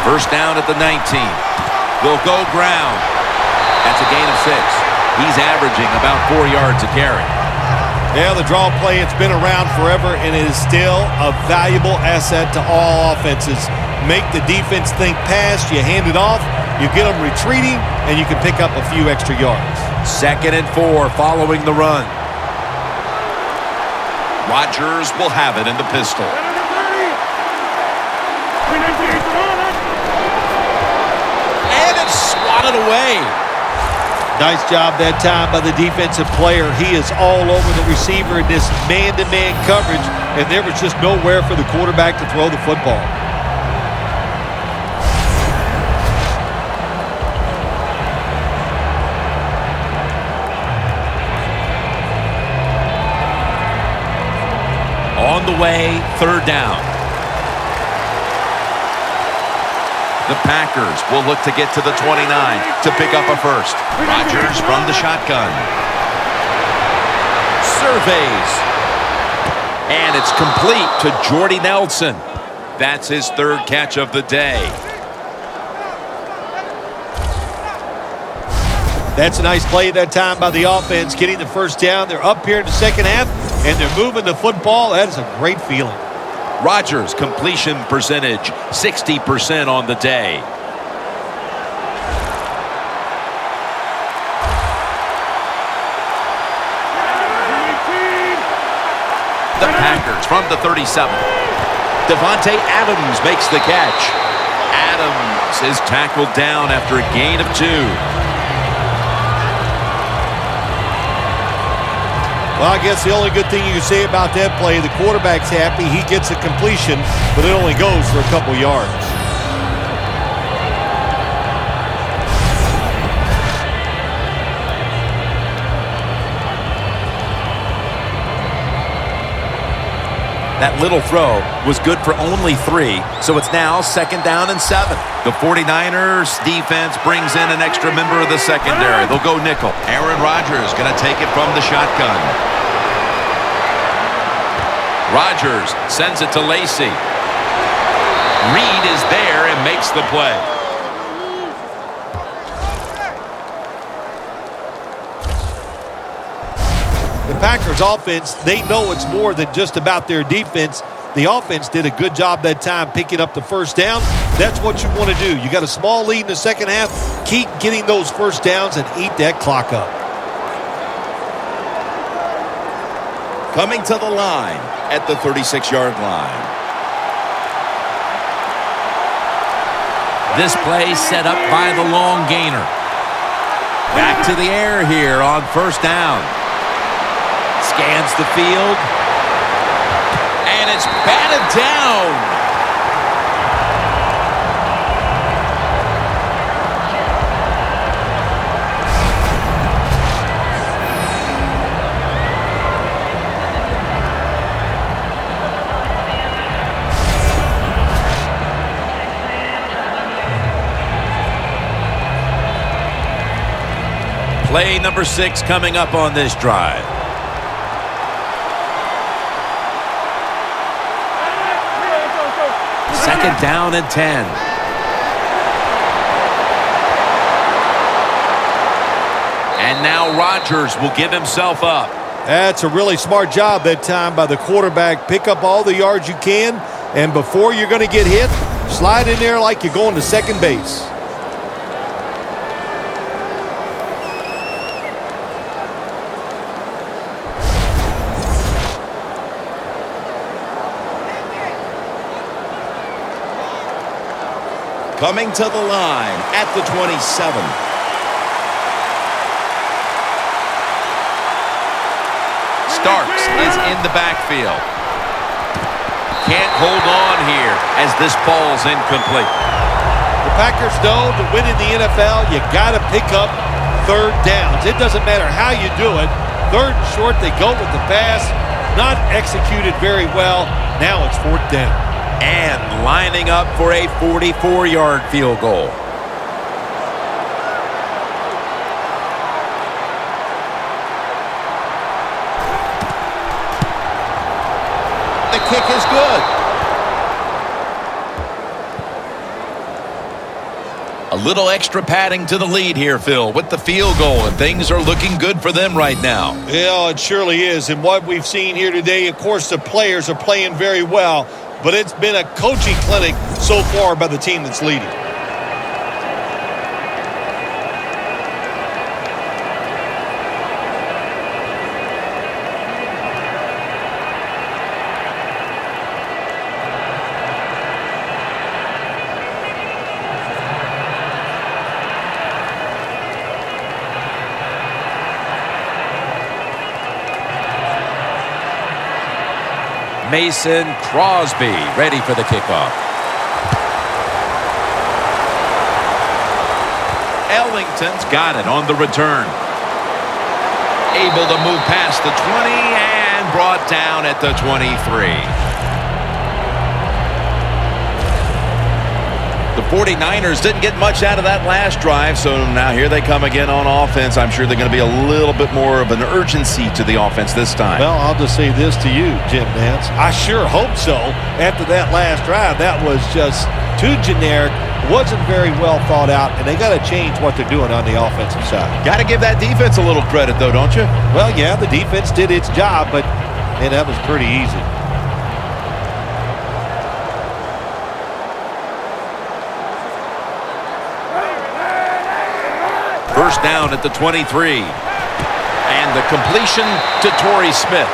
First down at the 19. Will go ground. That's a gain of 6. He's averaging about 4 yards a carry. Yeah, the draw play, it's been around forever, and it is still a valuable asset to all offenses. Make the defense think pass, you hand it off, you get them retreating, and you can pick up a few extra yards. 2nd and 4 following the run. Rodgers will have it in the pistol. And it's swatted away. Nice job that time by the defensive player. He is all over the receiver in this man-to-man coverage, and there was just nowhere for the quarterback to throw the football. On the way, 3rd down. The Packers will look to get to the 29 to pick up a first. Rodgers from the shotgun. Surveys. And it's complete to Jordy Nelson. That's his 3rd catch of the day. That's a nice play that time by the offense, getting the first down. They're up here in the second half, and they're moving the football. That is a great feeling. Rodgers' completion percentage, 60% on the day. The Packers from the 37. Devontae Adams makes the catch. Adams is tackled down after a gain of 2. Well, I guess the only good thing you can say about that play, the quarterback's happy. He gets a completion, but it only goes for a couple yards. That little throw was good for only 3, so it's now 2nd down and 7. The 49ers defense brings in an extra member of the secondary. They'll go nickel. Aaron Rodgers going to take it from the shotgun. Rodgers sends it to Lacy. Reed is there and makes the play. The Packers offense, they know it's more than just about their defense. The offense did a good job that time picking up the first down. That's what you want to do. You got a small lead in the second half. Keep getting those first downs and eat that clock up. Coming to the line at the 36-yard line. This play set up by the long gainer. Back to the air here on first down. Scans the field. And it's batted down. Play number 6 coming up on this drive. Second down and 10. And now Rodgers will give himself up. That's a really smart job that time by the quarterback. Pick up all the yards you can, and before you're going to get hit, slide in there like you're going to second base. Coming to the line at the 27. Starks is in the backfield. Can't hold on here as this ball's incomplete. The Packers know to win in the NFL, you got to pick up third downs. It doesn't matter how you do it. Third and short, they go with the pass. Not executed very well. Now it's fourth down. And lining up for a 44-yard field goal. The kick is good. A little extra padding to the lead here, Phil, with the field goal, and things are looking good for them right now. Yeah, it surely is. And what we've seen here today, of course, the players are playing very well, but it's been a coaching clinic so far by the team that's leading. Mason Crosby ready for the kickoff. Ellington's got it on the return. Able to move past the 20 and brought down at the 23. The 49ers didn't get much out of that last drive, so now here they come again on offense. I'm sure they're going to be a little bit more of an urgency to the offense this time. Well, I'll just say this to you, Jim Nance. I sure hope so. After that last drive, that was just too generic, wasn't very well thought out, and they got to change what they're doing on the offensive side. Got to give that defense a little credit, though, don't you? Well, yeah, the defense did its job, but man, that was pretty easy. First down at the 23. And the completion to Torrey Smith.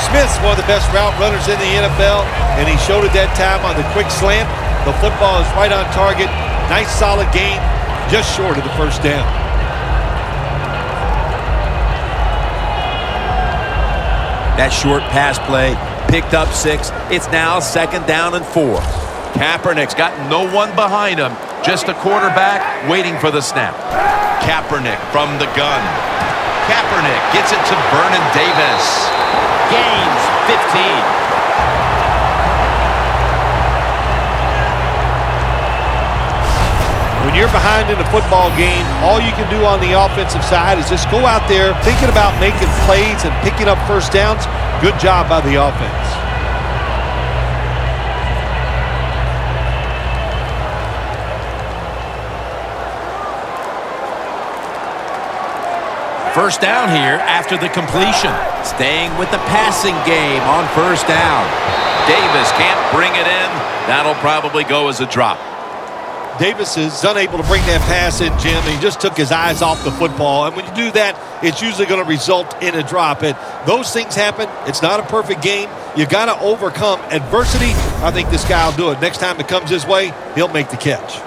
Smith's one of the best route runners in the NFL, and he showed it that time on the quick slant. The football is right on target. Nice, solid gain, just short of the first down. That short pass play picked up 6. It's now second down and 4. Kaepernick's got no one behind him. Just a quarterback waiting for the snap. Kaepernick from the gun. Kaepernick gets it to Vernon Davis. Gains 15. When you're behind in a football game, all you can do on the offensive side is just go out there thinking about making plays and picking up first downs. Good job by the offense. First down here after the completion. Staying with the passing game on first down. Davis can't bring it in. That'll probably go as a drop. Davis is unable to bring that pass in, Jim. He just took his eyes off the football. And when you do that, it's usually going to result in a drop. And those things happen. It's not a perfect game. You got to overcome adversity. I think this guy will do it. Next time it comes his way, he'll make the catch.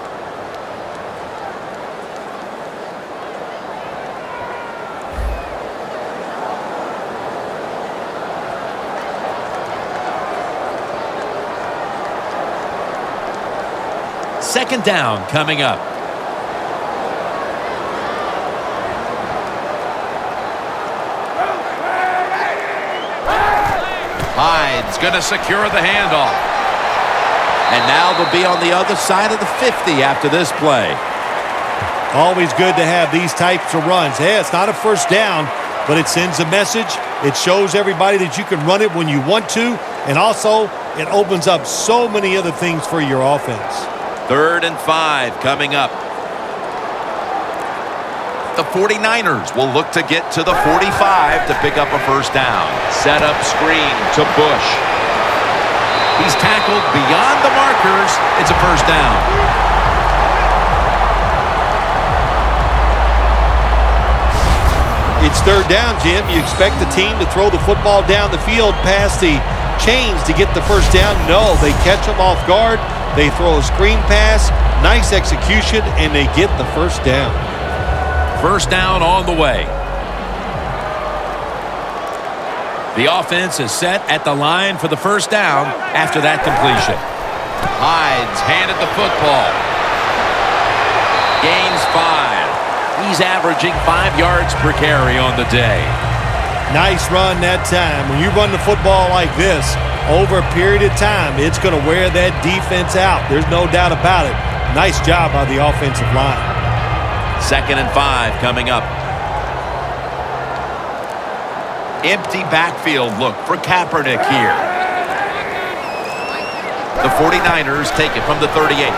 Second down coming up. Hyde's going to secure the handoff. And now they'll be on the other side of the 50 after this play. Always good to have these types of runs. Yeah, it's not a first down, but it sends a message. It shows everybody that you can run it when you want to, and also it opens up so many other things for your offense. 3rd and 5 coming up. The 49ers will look to get to the 45 to pick up a first down. Set up screen to Bush. He's tackled beyond the markers. It's a first down. It's 3rd down, Jim. You expect the team to throw the football down the field past the chains to get the first down. No, they catch them off guard. They throw a screen pass. Nice execution, and they get the first down. First down on the way. The offense is set at the line for the first down after that completion. Hyde's handed the football. Gains 5. He's averaging 5 yards per carry on the day. Nice run that time. When you run the football like this, over a period of time, it's going to wear that defense out. There's no doubt about it. Nice job by the offensive line. 2nd and 5 coming up. Empty backfield look for Kaepernick here. The 49ers take it from the 38.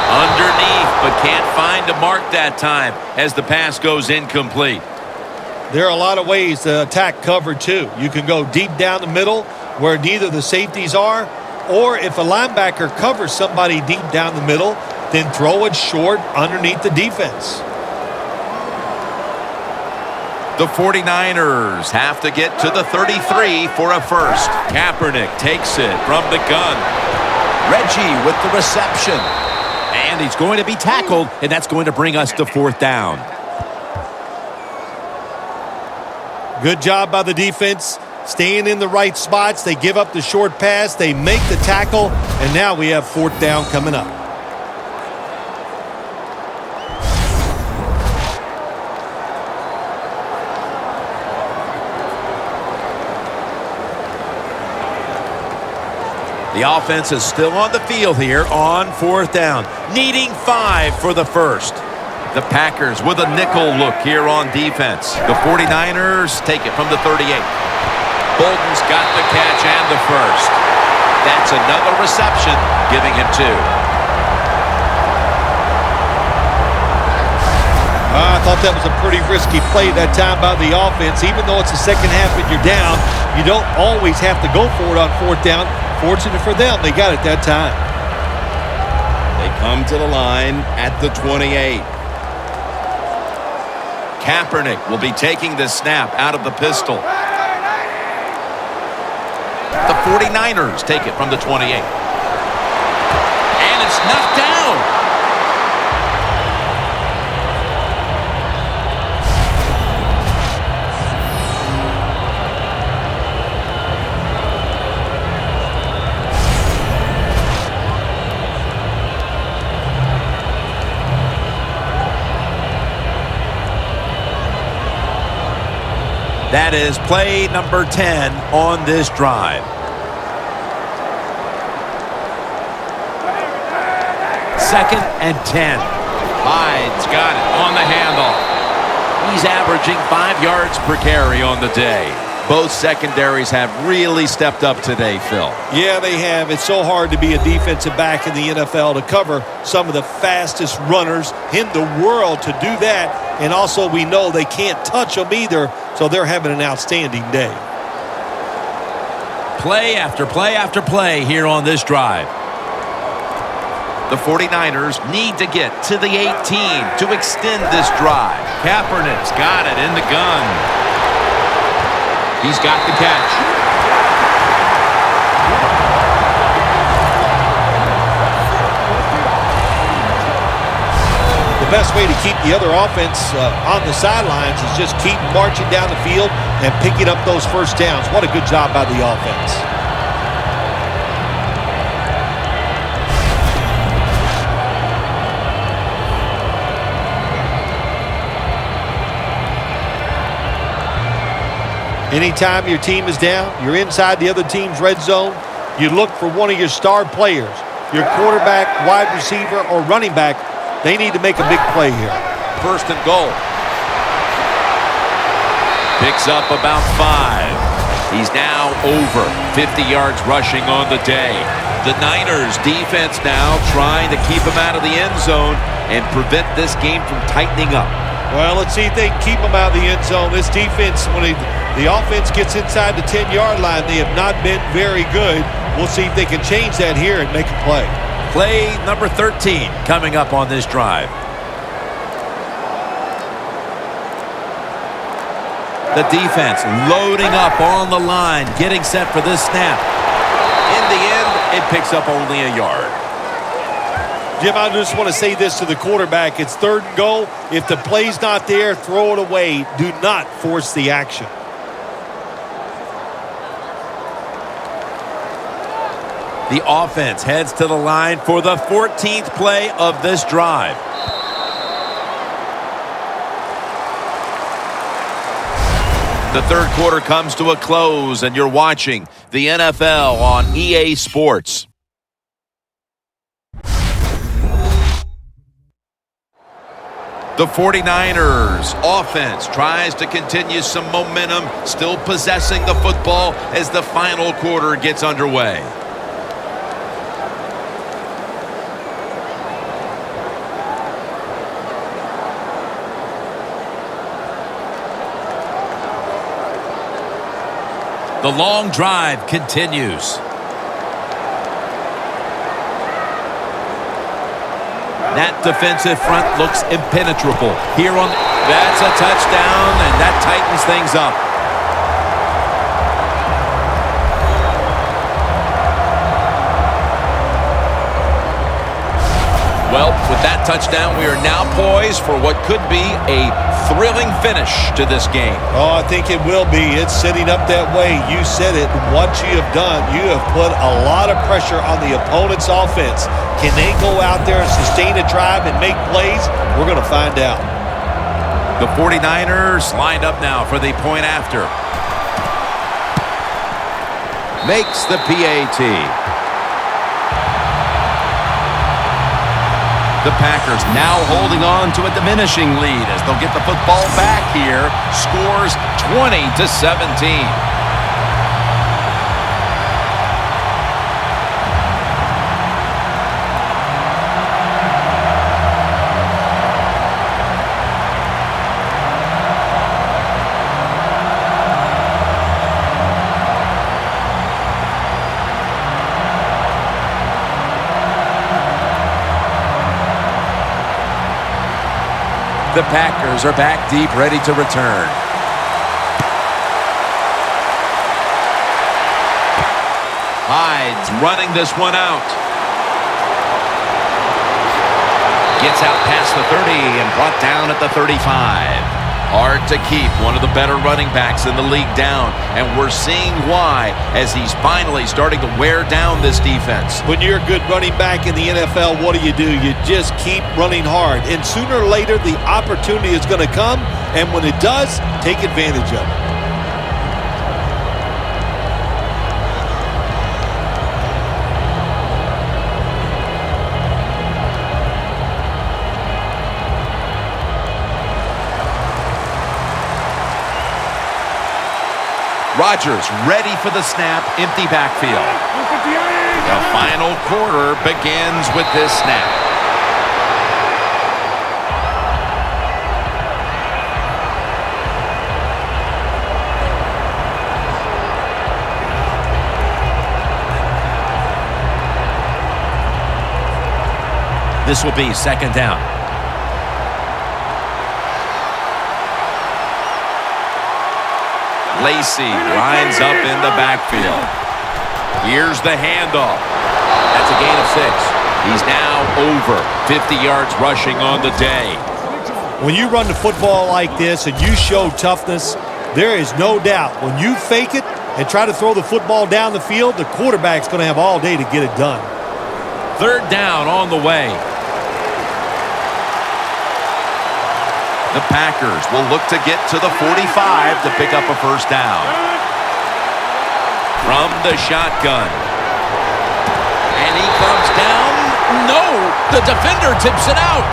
Underneath, but can't find a mark that time as the pass goes incomplete. There are a lot of ways to attack cover, too. You can go deep down the middle where neither the safeties are, or if a linebacker covers somebody deep down the middle, then throw it short underneath the defense. The 49ers have to get to the 33 for a first. Kaepernick takes it from the gun. Reggie with the reception. And he's going to be tackled, and that's going to bring us to 4th down. Good job by the defense, staying in the right spots. They give up the short pass. They make the tackle, and now we have 4th down coming up. The offense is still on the field here on 4th down, needing 5 for the first. The Packers with a nickel look here on defense. The 49ers take it from the 38. Bolden's got the catch and the first. That's another reception, giving him 2. I thought that was a pretty risky play that time by the offense. Even though it's the second half and you're down, you don't always have to go for it on 4th down. Fortunate for them, they got it that time. They come to the line at the 28. Kaepernick will be taking the snap out of the pistol. The 49ers take it from the 28. And it's knocked down. That is play number 10 on this drive. Second and 10. Hyde's got it on the handoff. He's averaging 5 yards per carry on the day. Both secondaries have really stepped up today, Phil. Yeah, they have. It's so hard to be a defensive back in the NFL to cover some of the fastest runners in the world to do that. And also we know they can't touch them either, so they're having an outstanding day. Play after play after play here on this drive. The 49ers need to get to the 18 to extend this drive. Kaepernick's got it in the gun. He's got the catch. The best way to keep the other offense on the sidelines is just keep marching down the field and picking up those first downs. What a good job by the offense. Anytime your team is down, you're inside the other team's red zone, you look for one of your star players, your quarterback, wide receiver, or running back. They need to make a big play here. first and goal. Picks up about 5. He's now over 50 yards rushing on the day. The Niners defense now trying to keep him out of the end zone and prevent this game from tightening up. Well, let's see if they can keep him out of the end zone. This defense, when the offense gets inside the 10-yard line, they have not been very good. We'll see if they can change that here and make a play. Play number 13 coming up on this drive. The defense loading up on the line, getting set for this snap. In the end, it picks up only a yard. Jim, I just want to say this to the quarterback. It's 3rd and goal. If the play's not there, throw it away. Do not force the action. The offense heads to the line for the 14th play of this drive. The third quarter comes to a close, and you're watching the NFL on EA Sports. The 49ers offense tries to continue some momentum, still possessing the football as the final quarter gets underway. The long drive continues. That defensive front looks impenetrable. That's a touchdown, and that tightens things up. Well, with that touchdown, we are now poised for what could be a thrilling finish to this game. Oh, I think it will be. It's setting up that way. You said it. What you have done, you have put a lot of pressure on the opponent's offense. Can they go out there and sustain a drive and make plays? We're going to find out. The 49ers lined up now for the point after. Makes the PAT. The Packers now holding on to a diminishing lead as they'll get the football back here. Scores 20-17. The Packers are back deep, ready to return. Hyde's running this one out. Gets out past the 30 and brought down at the 35. Hard to keep one of the better running backs in the league down, and we're seeing why as he's finally starting to wear down this defense. When you're a good running back in the NFL, what do? You just keep running hard, and sooner or later the opportunity is going to come, and when it does, take advantage of it. Rodgers ready for the snap, empty backfield. The final quarter begins with this snap. This will be second down. Lacy lines up in the backfield. Here's the handoff. That's a gain of 6. He's now over 50 yards rushing on the day. When you run the football like this and you show toughness, there is no doubt when you fake it and try to throw the football down the field, the quarterback's going to have all day to get it done. Third down on the way. The Packers will look to get to the 45 to pick up a first down. From the shotgun. And he comes down. No, the defender tips it out.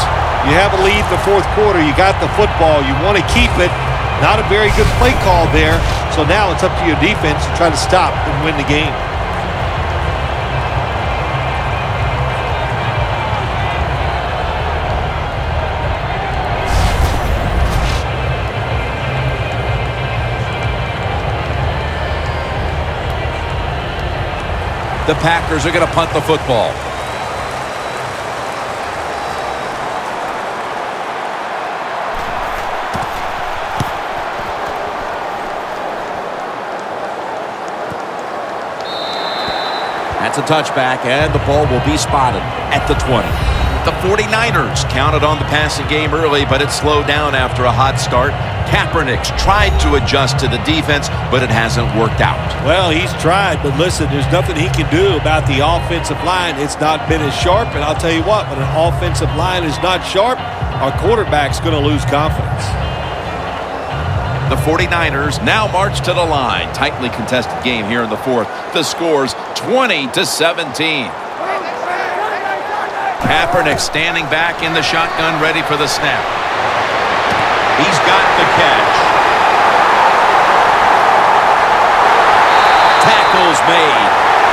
You have a lead in the fourth quarter. You got the football. You want to keep it. Not a very good play call there. So now it's up to your defense to try to stop and win the game. The Packers are going to punt the football. That's a touchback, and the ball will be spotted at the 20. The 49ers counted on the passing game early, but it slowed down after a hot start. Kaepernick's tried to adjust to the defense, but it hasn't worked out. Well, he's tried, but listen, there's nothing he can do about the offensive line. It's not been as sharp, and I'll tell you what, when an offensive line is not sharp, our quarterback's going to lose confidence. The 49ers now march to the line. Tightly contested game here in the fourth. The score's 20-17. Kaepernick standing back in the shotgun, ready for the snap. He's got the catch. Tackle's made.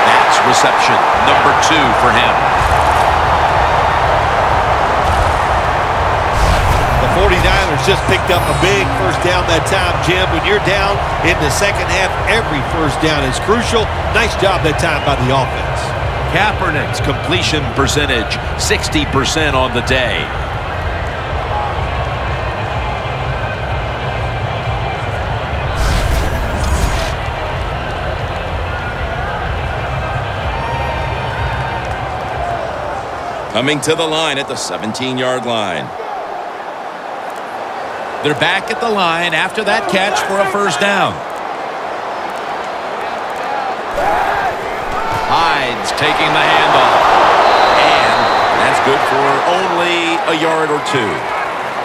That's reception number 2 for him. The 49ers just picked up a big first down that time, Jim. When you're down in the second half, every first down is crucial. Nice job that time by the offense. Kaepernick's completion percentage, 60% on the day. Coming to the line at the 17-yard line. They're back at the line after that catch for a first down. Hyde's taking the handoff. And that's good for only a yard or 2.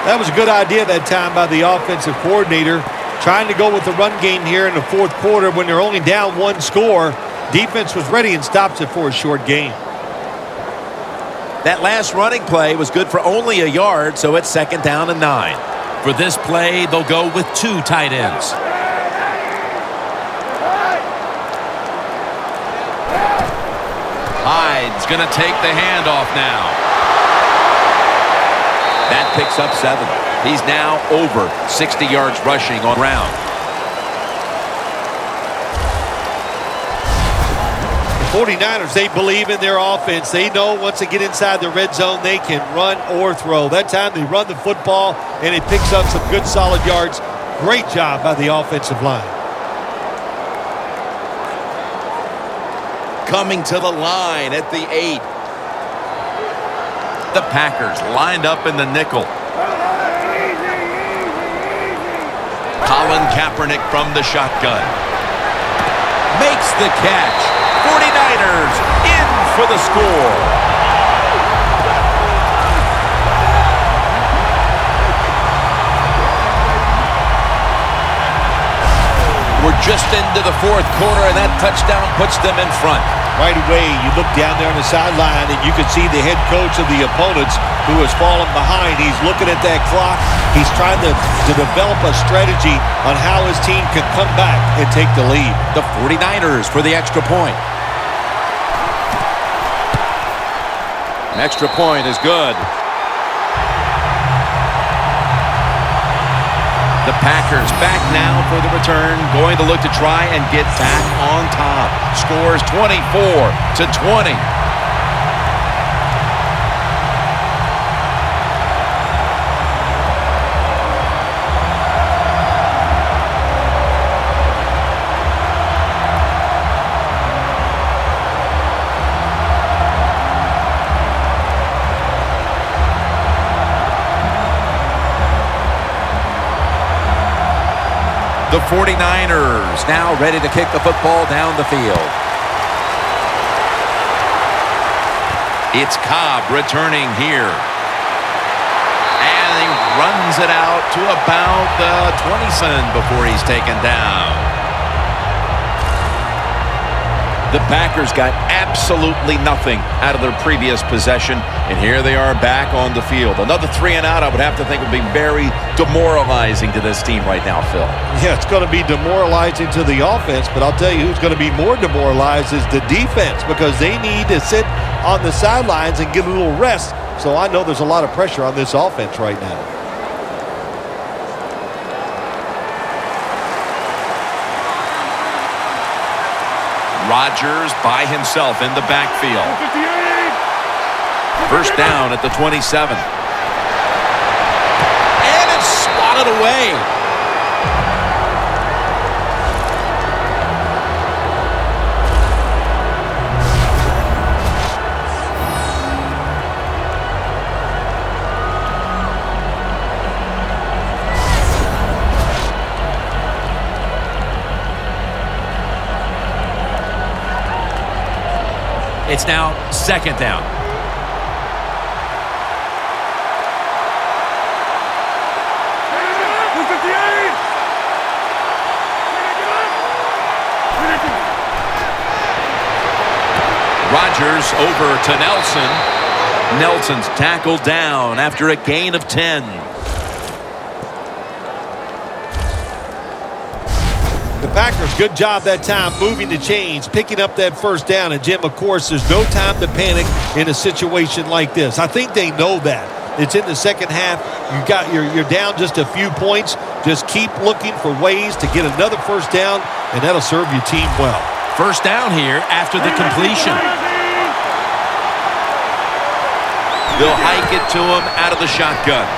That was a good idea that time by the offensive coordinator. Trying to go with the run game here in the fourth quarter when they're only down 1 score. Defense was ready and stops it for a short gain. That last running play was good for only a yard, so it's 2nd down and 9. For this play, they'll go with 2 tight ends. Hyde's going to take the handoff now. That picks up 7. He's now over 60 yards rushing on ground. The 49ers, they believe in their offense. They know once they get inside the red zone, they can run or throw. That time they run the football, and it picks up some good solid yards. Great job by the offensive line. Coming to the line at the 8. The Packers lined up in the nickel. Colin Kaepernick from the shotgun. Makes the catch. 49ers in for the score. We're just into the fourth quarter, and that touchdown puts them in front. Right away, you look down there on the sideline, and you can see the head coach of the opponents who has fallen behind. He's looking at that clock. He's trying to develop a strategy on how his team can come back and take the lead. The 49ers for the extra point. An extra point is good. The Packers back now for the return, going to look to try and get back on top. Scores 24-20. The 49ers now ready to kick the football down the field. It's Cobb returning here. And he runs it out to about the 20 before he's taken down. The Packers got absolutely nothing out of their previous possession, and here they are back on the field. Another 3 and out, I would have to think, would be very demoralizing to this team right now, Phil. Yeah, it's going to be demoralizing to the offense, but I'll tell you who's going to be more demoralized is the defense, because they need to sit on the sidelines and get a little rest. So I know there's a lot of pressure on this offense right now. Rodgers by himself in the backfield. First down at the 27. And it's swatted away. It's now second down. Rodgers over to Nelson. Nelson's tackled down after a gain of 10. The Packers, good job that time moving the chains, picking up that first down. And, Jim, of course, there's no time to panic in a situation like this. I think they know that. It's in the second half. You're down just a few points. Just keep looking for ways to get another first down, and that'll serve your team well. First down here after the completion. They'll hike it to him out of the shotgun.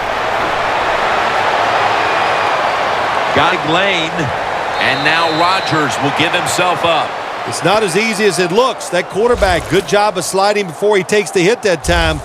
Got Lane. And now Rodgers will give himself up. It's not as easy as it looks. That quarterback, good job of sliding before he takes the hit that time.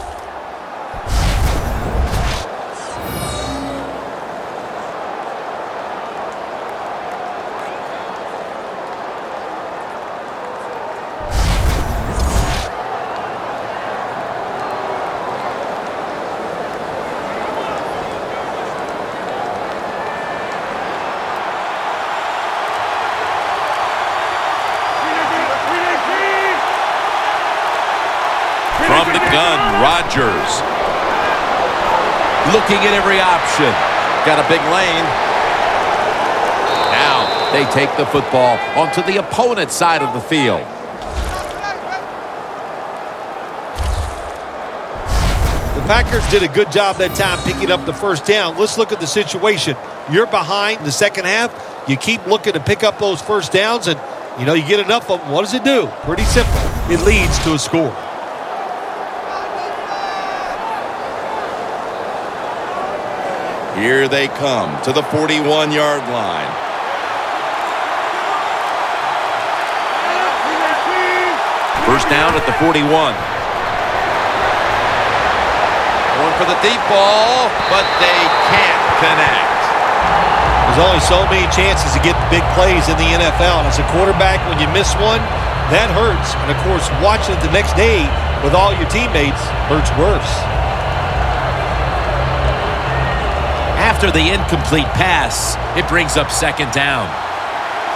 From the gun, Rodgers. Looking at every option. Got a big lane. Now they take the football onto the opponent's side of the field. The Packers did a good job that time picking up the first down. Let's look at the situation. You're behind the second half. You keep looking to pick up those first downs, and, you get enough of them. What does it do? Pretty simple. It leads to a score. Here they come to the 41-yard line. First down at the 41. Going for the deep ball, but they can't connect. There's only so many chances to get big plays in the NFL. And as a quarterback, when you miss one, that hurts. And, of course, watching it the next day with all your teammates hurts worse. After the incomplete pass, it brings up second down.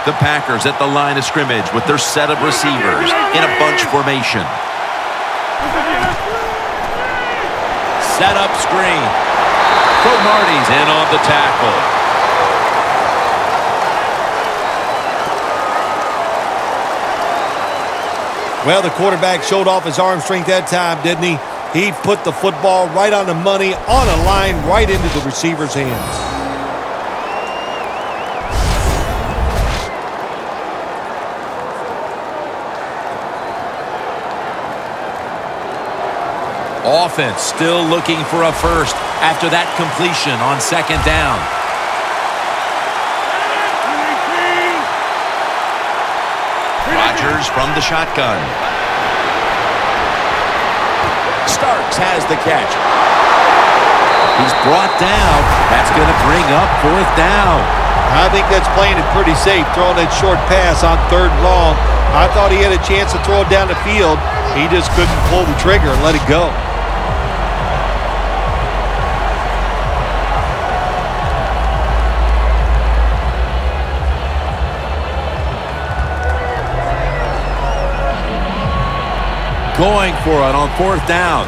The Packers at the line of scrimmage with their set of receivers in a bunch formation. Set up screen. Cromartie's in on the tackle. Well, the quarterback showed off his arm strength that time, didn't he? He put the football right on the money, on a line, right into the receiver's hands. Offense still looking for a first after that completion on second down. Rodgers from the shotgun. Starks has the catch. He's brought down. That's going to bring up fourth down. I think that's playing it pretty safe, throwing that short pass on third and long. I thought he had a chance to throw it down the field. He just couldn't pull the trigger and let it go. going for it on 4th down.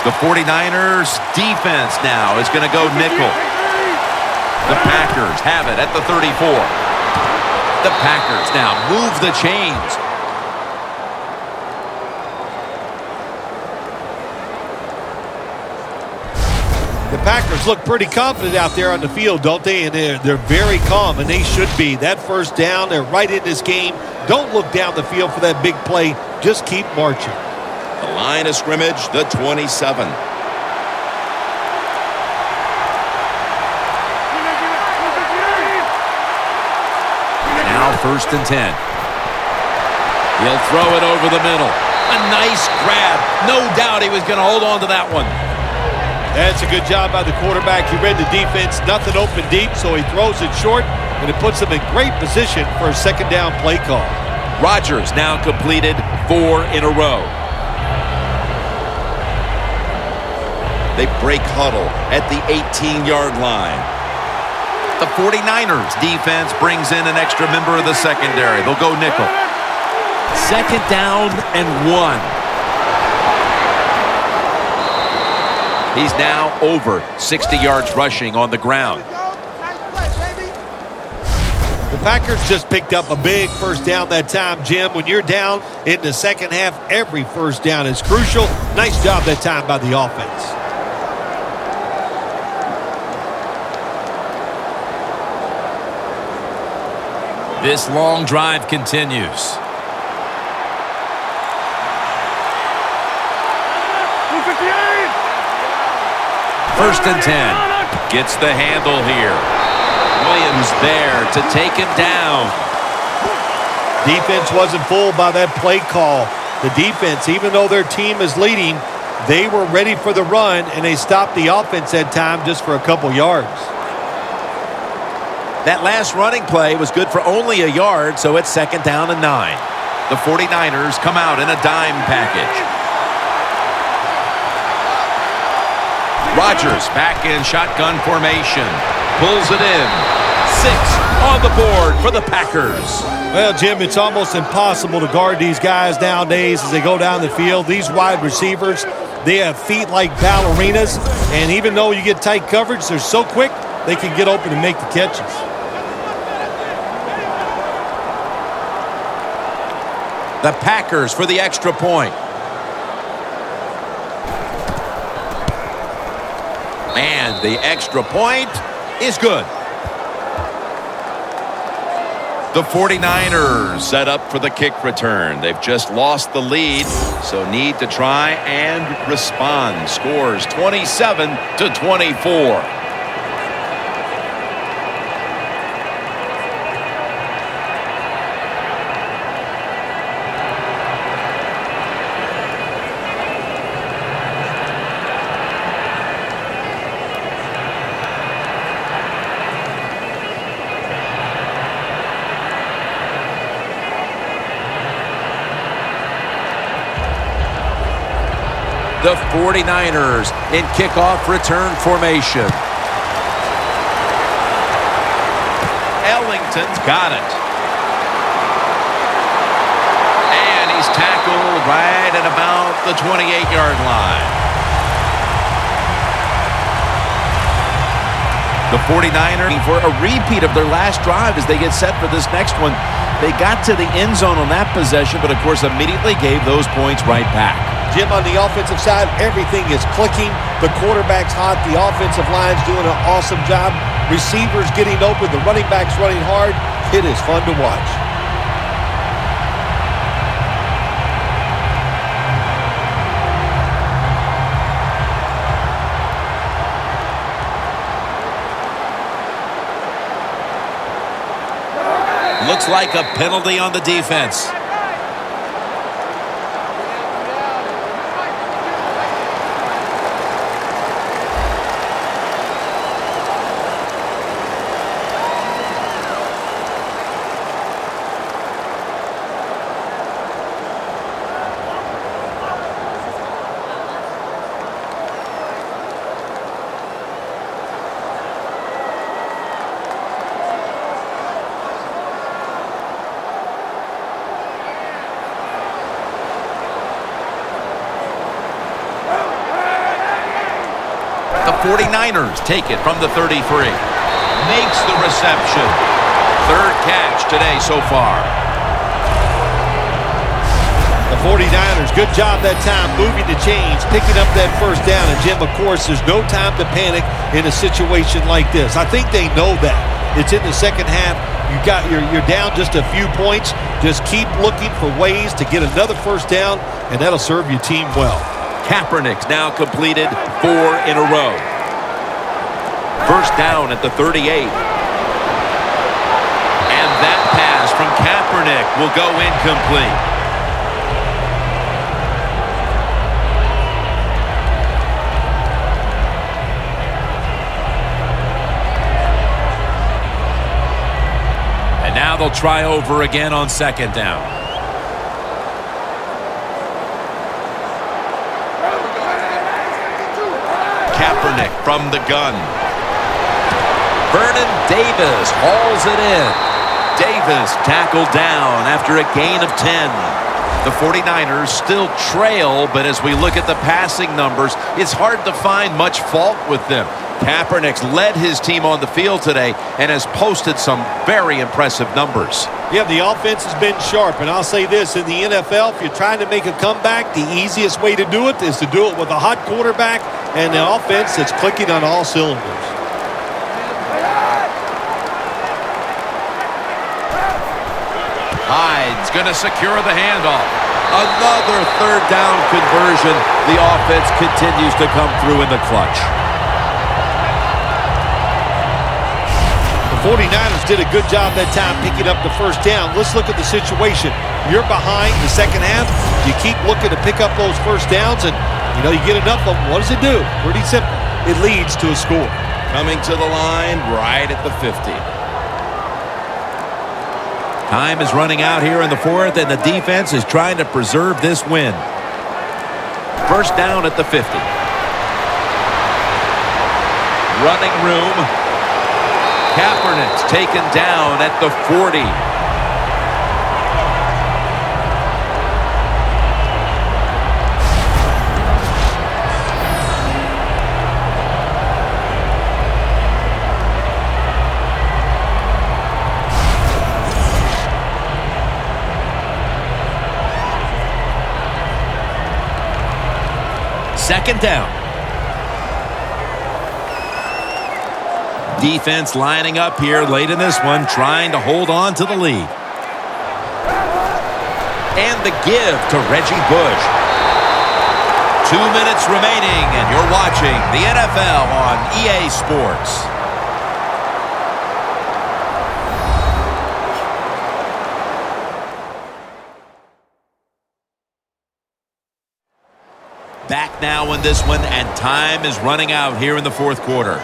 The 49ers defense now is going to go nickel. The Packers have it at the 34. The Packers now move the chains. The Packers look pretty confident out there on the field, don't they? And they're very calm, and they should be. That first down, they're right in this game. Don't look down the field for that big play. Just keep marching. The line of scrimmage, the 27. Now 1st and 10. He'll throw it over the middle. A nice grab. No doubt he was going to hold on to that one. That's a good job by the quarterback. He read the defense, nothing open deep, so he throws it short, and it puts him in great position for a 2nd down play call. Rodgers now completed 4 in a row. They break huddle at the 18-yard line. The 49ers defense brings in an extra member of the secondary. They'll go nickel. 2nd down and 1. He's now over 60 yards rushing on the ground. The Packers just picked up a big first down that time, Jim. When you're down in the second half, every first down is crucial. Nice job that time by the offense. This long drive continues. First and 10. Gets the handle here. Williams there to take him down. Defense wasn't fooled by that play call. The defense, even though their team is leading, they were ready for the run, and they stopped the offense that time just for a couple yards. That last running play was good for only a yard, so it's 2nd down and 9. The 49ers come out in a dime package. Rodgers back in shotgun formation. Pulls it in. 6 on the board for the Packers. Well, Jim, it's almost impossible to guard these guys nowadays as they go down the field. These wide receivers, they have feet like ballerinas. And even though you get tight coverage, they're so quick, they can get open and make the catches. The Packers for the extra point. And the extra point is good. The 49ers set up for the kick return. They've just lost the lead, so need to try and respond. Scores 27-24. The 49ers in kickoff return formation. Ellington's got it. And he's tackled right at about the 28-yard line. The 49ers for a repeat of their last drive as they get set for this next one. They got to the end zone on that possession, but of course immediately gave those points right back. Jim, on the offensive side, everything is clicking. The quarterback's hot. The offensive line's doing an awesome job. Receivers getting open. The running back's running hard. It is fun to watch. Looks like a penalty on the defense. 49ers take it from the 33. Makes the reception. Third catch today so far. The 49ers, good job that time moving the chains, picking up that first down. And, Jim, of course, there's no time to panic in a situation like this. I think they know that. It's in the second half. You're down just a few points. Just keep looking for ways to get another first down, and that'll serve your team well. Kaepernick's now completed 4 in a row. First down at the 38. And that pass from Kaepernick will go incomplete. Now they'll try over again on second down. Kaepernick from the gun. Vernon Davis hauls it in. Davis tackled down after a gain of 10. The 49ers still trail, but as we look at the passing numbers, it's hard to find much fault with them. Kaepernick's led his team on the field today and has posted some very impressive numbers. Yeah, the offense has been sharp, and I'll say this, in the NFL, if you're trying to make a comeback, the easiest way to do it is to do it with a hot quarterback and an offense that's clicking on all cylinders. Hyde's going to secure the handoff. Another third down conversion. The offense continues to come through in the clutch. The 49ers did a good job that time picking up the first down. Let's look at the situation. You're behind the second half. You keep looking to pick up those first downs, and, you get enough of them. What does it do? Pretty simple. It leads to a score. Coming to the line right at the 50. Time is running out here in the fourth, and the defense is trying to preserve this win. First down at the 50. Running room. Kaepernick's taken down at the 40. Second down. Defense lining up here late in this one, trying to hold on to the lead. And the give to Reggie Bush. 2 minutes remaining, and you're watching the NFL on EA Sports. Back now in this one, and time is running out here in the fourth quarter.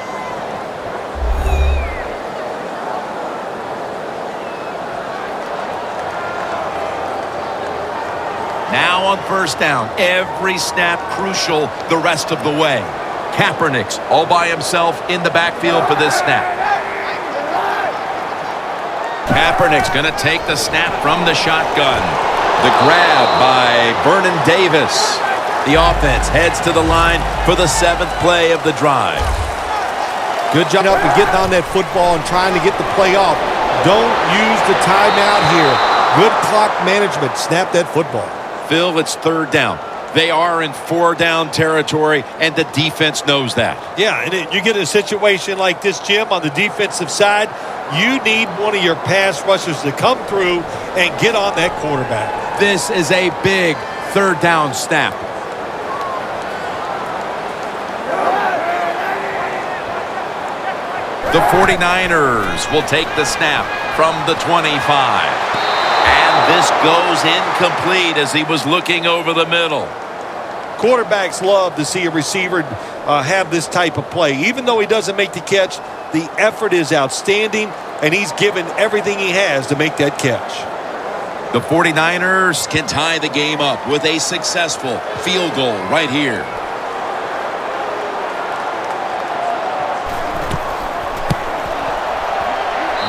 Now on first down, every snap crucial the rest of the way. Kaepernick's all by himself in the backfield for this snap. Kaepernick's going to take the snap from the shotgun. The grab by Vernon Davis. The offense heads to the line for the 7th play of the drive. Good job up and getting on that football and trying to get the play off. Don't use the timeout here. Good clock management. Snap that football. Phil, it's third down. They are in 4-down territory, and the defense knows that. Yeah, and you get a situation like this, Jim, on the defensive side, you need one of your pass rushers to come through and get on that quarterback. This is a big third down snap. The 49ers will take the snap from the 25. And this goes incomplete as he was looking over the middle. Quarterbacks love to see a receiver have this type of play. Even though he doesn't make the catch, the effort is outstanding, and he's given everything he has to make that catch. The 49ers can tie the game up with a successful field goal right here.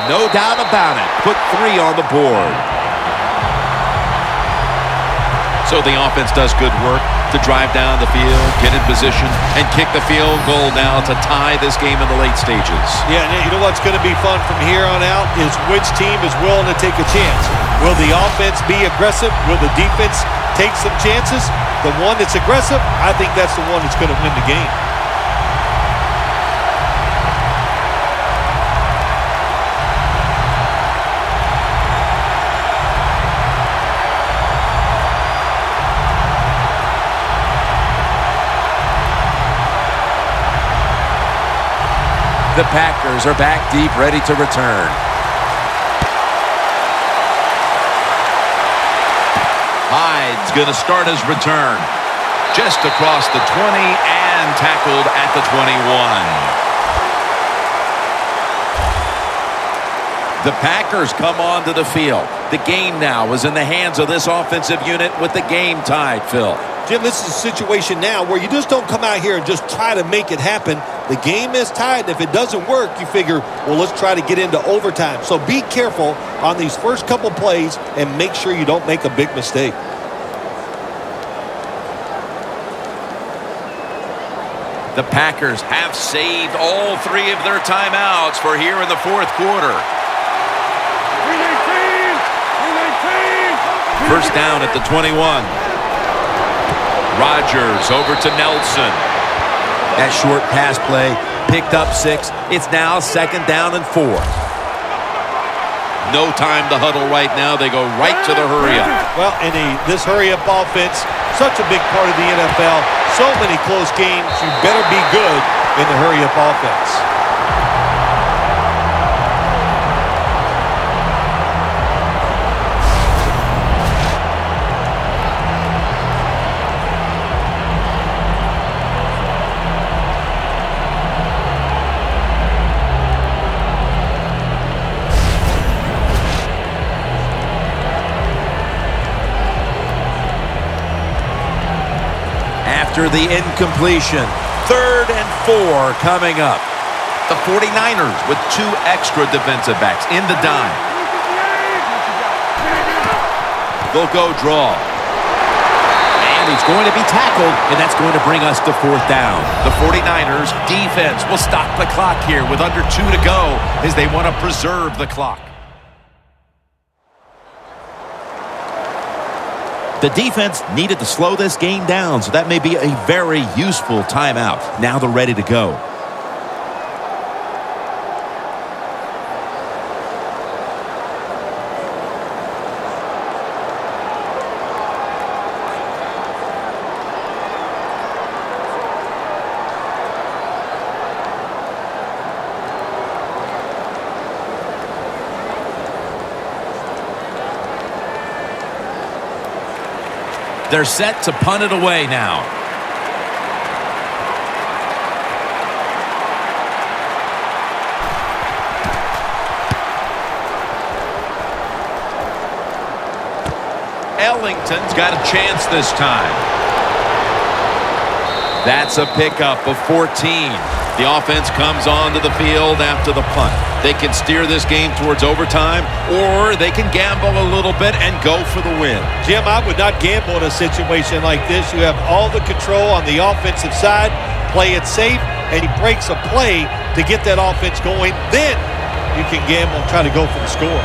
No doubt about it. Put 3 on the board. So the offense does good work to drive down the field, get in position, and kick the field goal now to tie this game in the late stages. Yeah, and you know what's going to be fun from here on out is which team is willing to take a chance. Will the offense be aggressive? Will the defense take some chances? The one that's aggressive, I think that's the one that's going to win the game. The Packers are back deep, ready to return. Hyde's going to start his return. Just across the 20 and tackled at the 21. The Packers come onto the field. The game now is in the hands of this offensive unit with the game tied, Phil. Jim, this is a situation now where you just don't come out here and just try to make it happen. The game is tied, and if it doesn't work, you figure, well, let's try to get into overtime. So be careful on these first couple plays and make sure you don't make a big mistake. The Packers have saved all 3 of their timeouts for here in the fourth quarter. First down at the 21. Rodgers over to Nelson. That short pass play picked up 6. It's now second down and 4. No time to huddle right now. They go right to the hurry-up. Well, and this hurry-up offense, such a big part of the NFL. So many close games. You better be good in the hurry-up offense. After the incompletion, 3rd and 4 coming up. The 49ers with 2 extra defensive backs in the dime. They'll go draw. And he's going to be tackled, and that's going to bring us to 4th down. The 49ers defense will stop the clock here with under 2 to go as they want to preserve the clock. The defense needed to slow this game down, so that may be a very useful timeout. Now they're ready to go. They're set to punt it away now. Ellington's got a chance this time. That's a pickup of 14. The offense comes onto the field after the punt. They can steer this game towards overtime, or they can gamble a little bit and go for the win. Jim, I would not gamble in a situation like this. You have all the control on the offensive side. Play it safe, and he breaks a play to get that offense going. Then you can gamble and try to go for the score.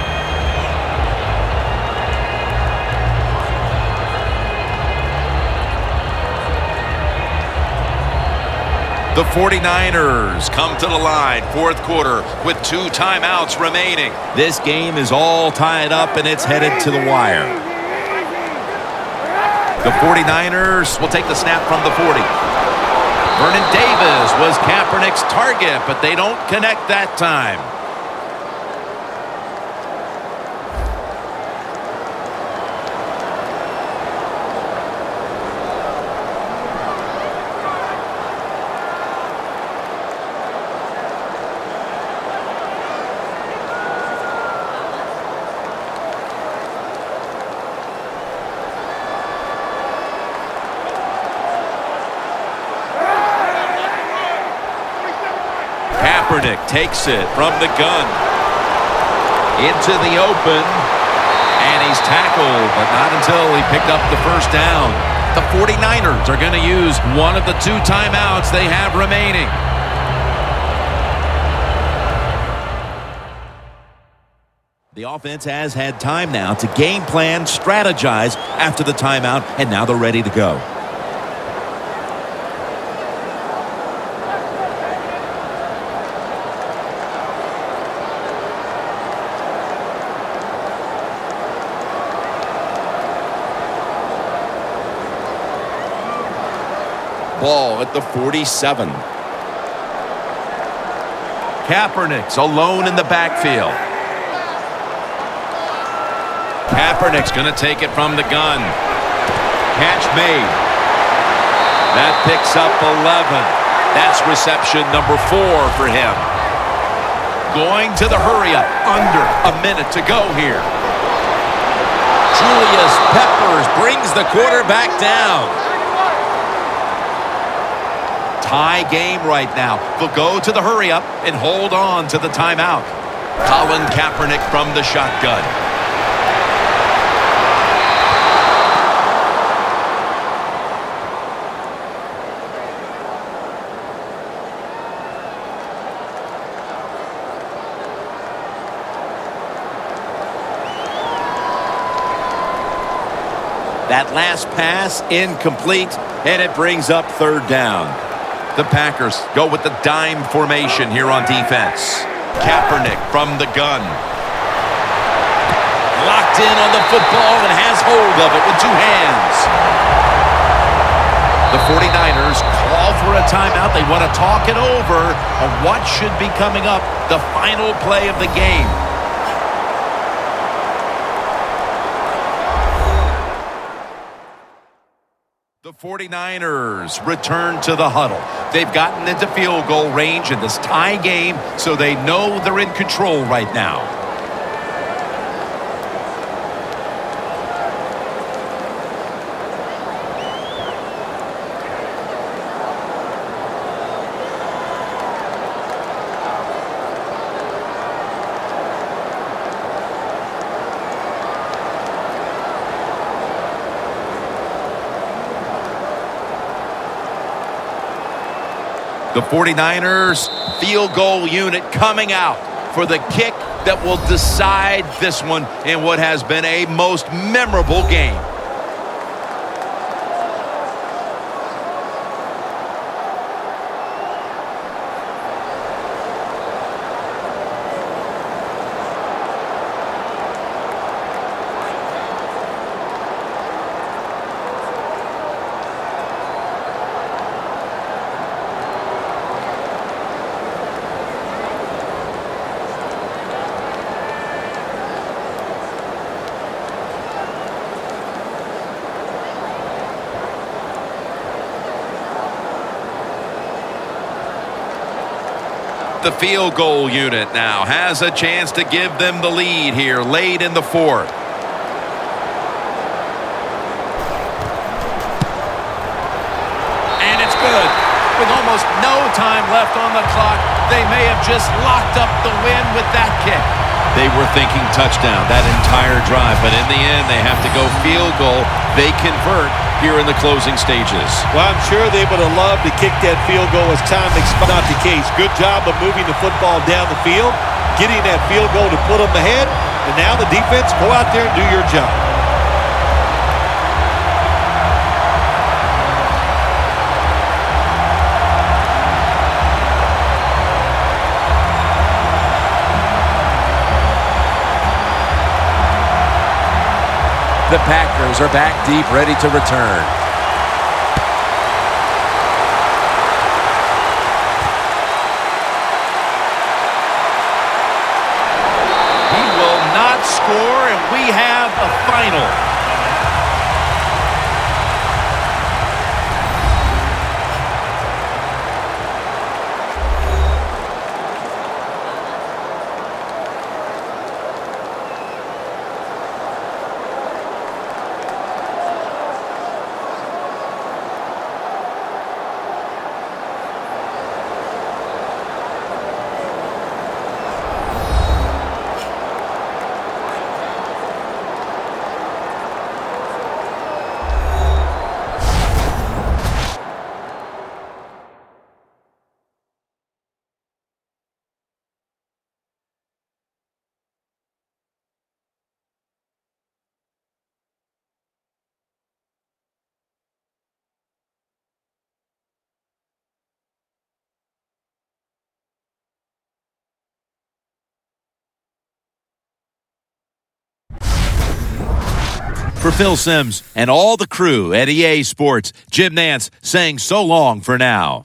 The 49ers come to the line, fourth quarter, with 2 timeouts remaining. This game is all tied up, and it's headed to the wire. The 49ers will take the snap from the 40. Vernon Davis was Kaepernick's target, but they don't connect that time. Kaepernick takes it from the gun into the open, And he's tackled, but not until he picked up the first down. The 49ers are going to use one of the 2 timeouts they have remaining. The offense has had time now to game plan, strategize after the timeout, and now they're ready to go. Ball at the 47. Kaepernick's alone in the backfield. Kaepernick's going to take it from the gun. Catch made. That picks up 11. That's reception number 4 for him. Going to the hurry-up. Under a minute to go here. Julius Peppers brings the quarterback down. Tie game right now. They'll go to the hurry-up and hold on to the timeout. Colin Kaepernick from the shotgun. That last pass incomplete, and it brings up 3rd down. The Packers go with the dime formation here on defense. Kaepernick from the gun. Locked in on the football and has hold of it with 2 hands. The 49ers call for a timeout. They want to talk it over on what should be coming up, the final play of the game. The 49ers return to the huddle. They've gotten into field goal range in this tie game, so they know they're in control right now. The 49ers field goal unit coming out for the kick that will decide this one in what has been a most memorable game. The field goal unit now has a chance to give them the lead here late in the 4th. And it's good. With almost no time left on the clock, they may have just locked up the win with that kick. They were thinking touchdown that entire drive, but in the end, they have to go field goal. They convert here in the closing stages. Well, I'm sure they would have loved to kick that field goal as time expired. Not the case. Good job of moving the football down the field, getting that field goal to put them ahead, and now the defense, go out there and do your job. The Packers are back deep, ready to return. He will not score, and we have a final. For Phil Simms and all the crew at EA Sports, Jim Nantz saying so long for now.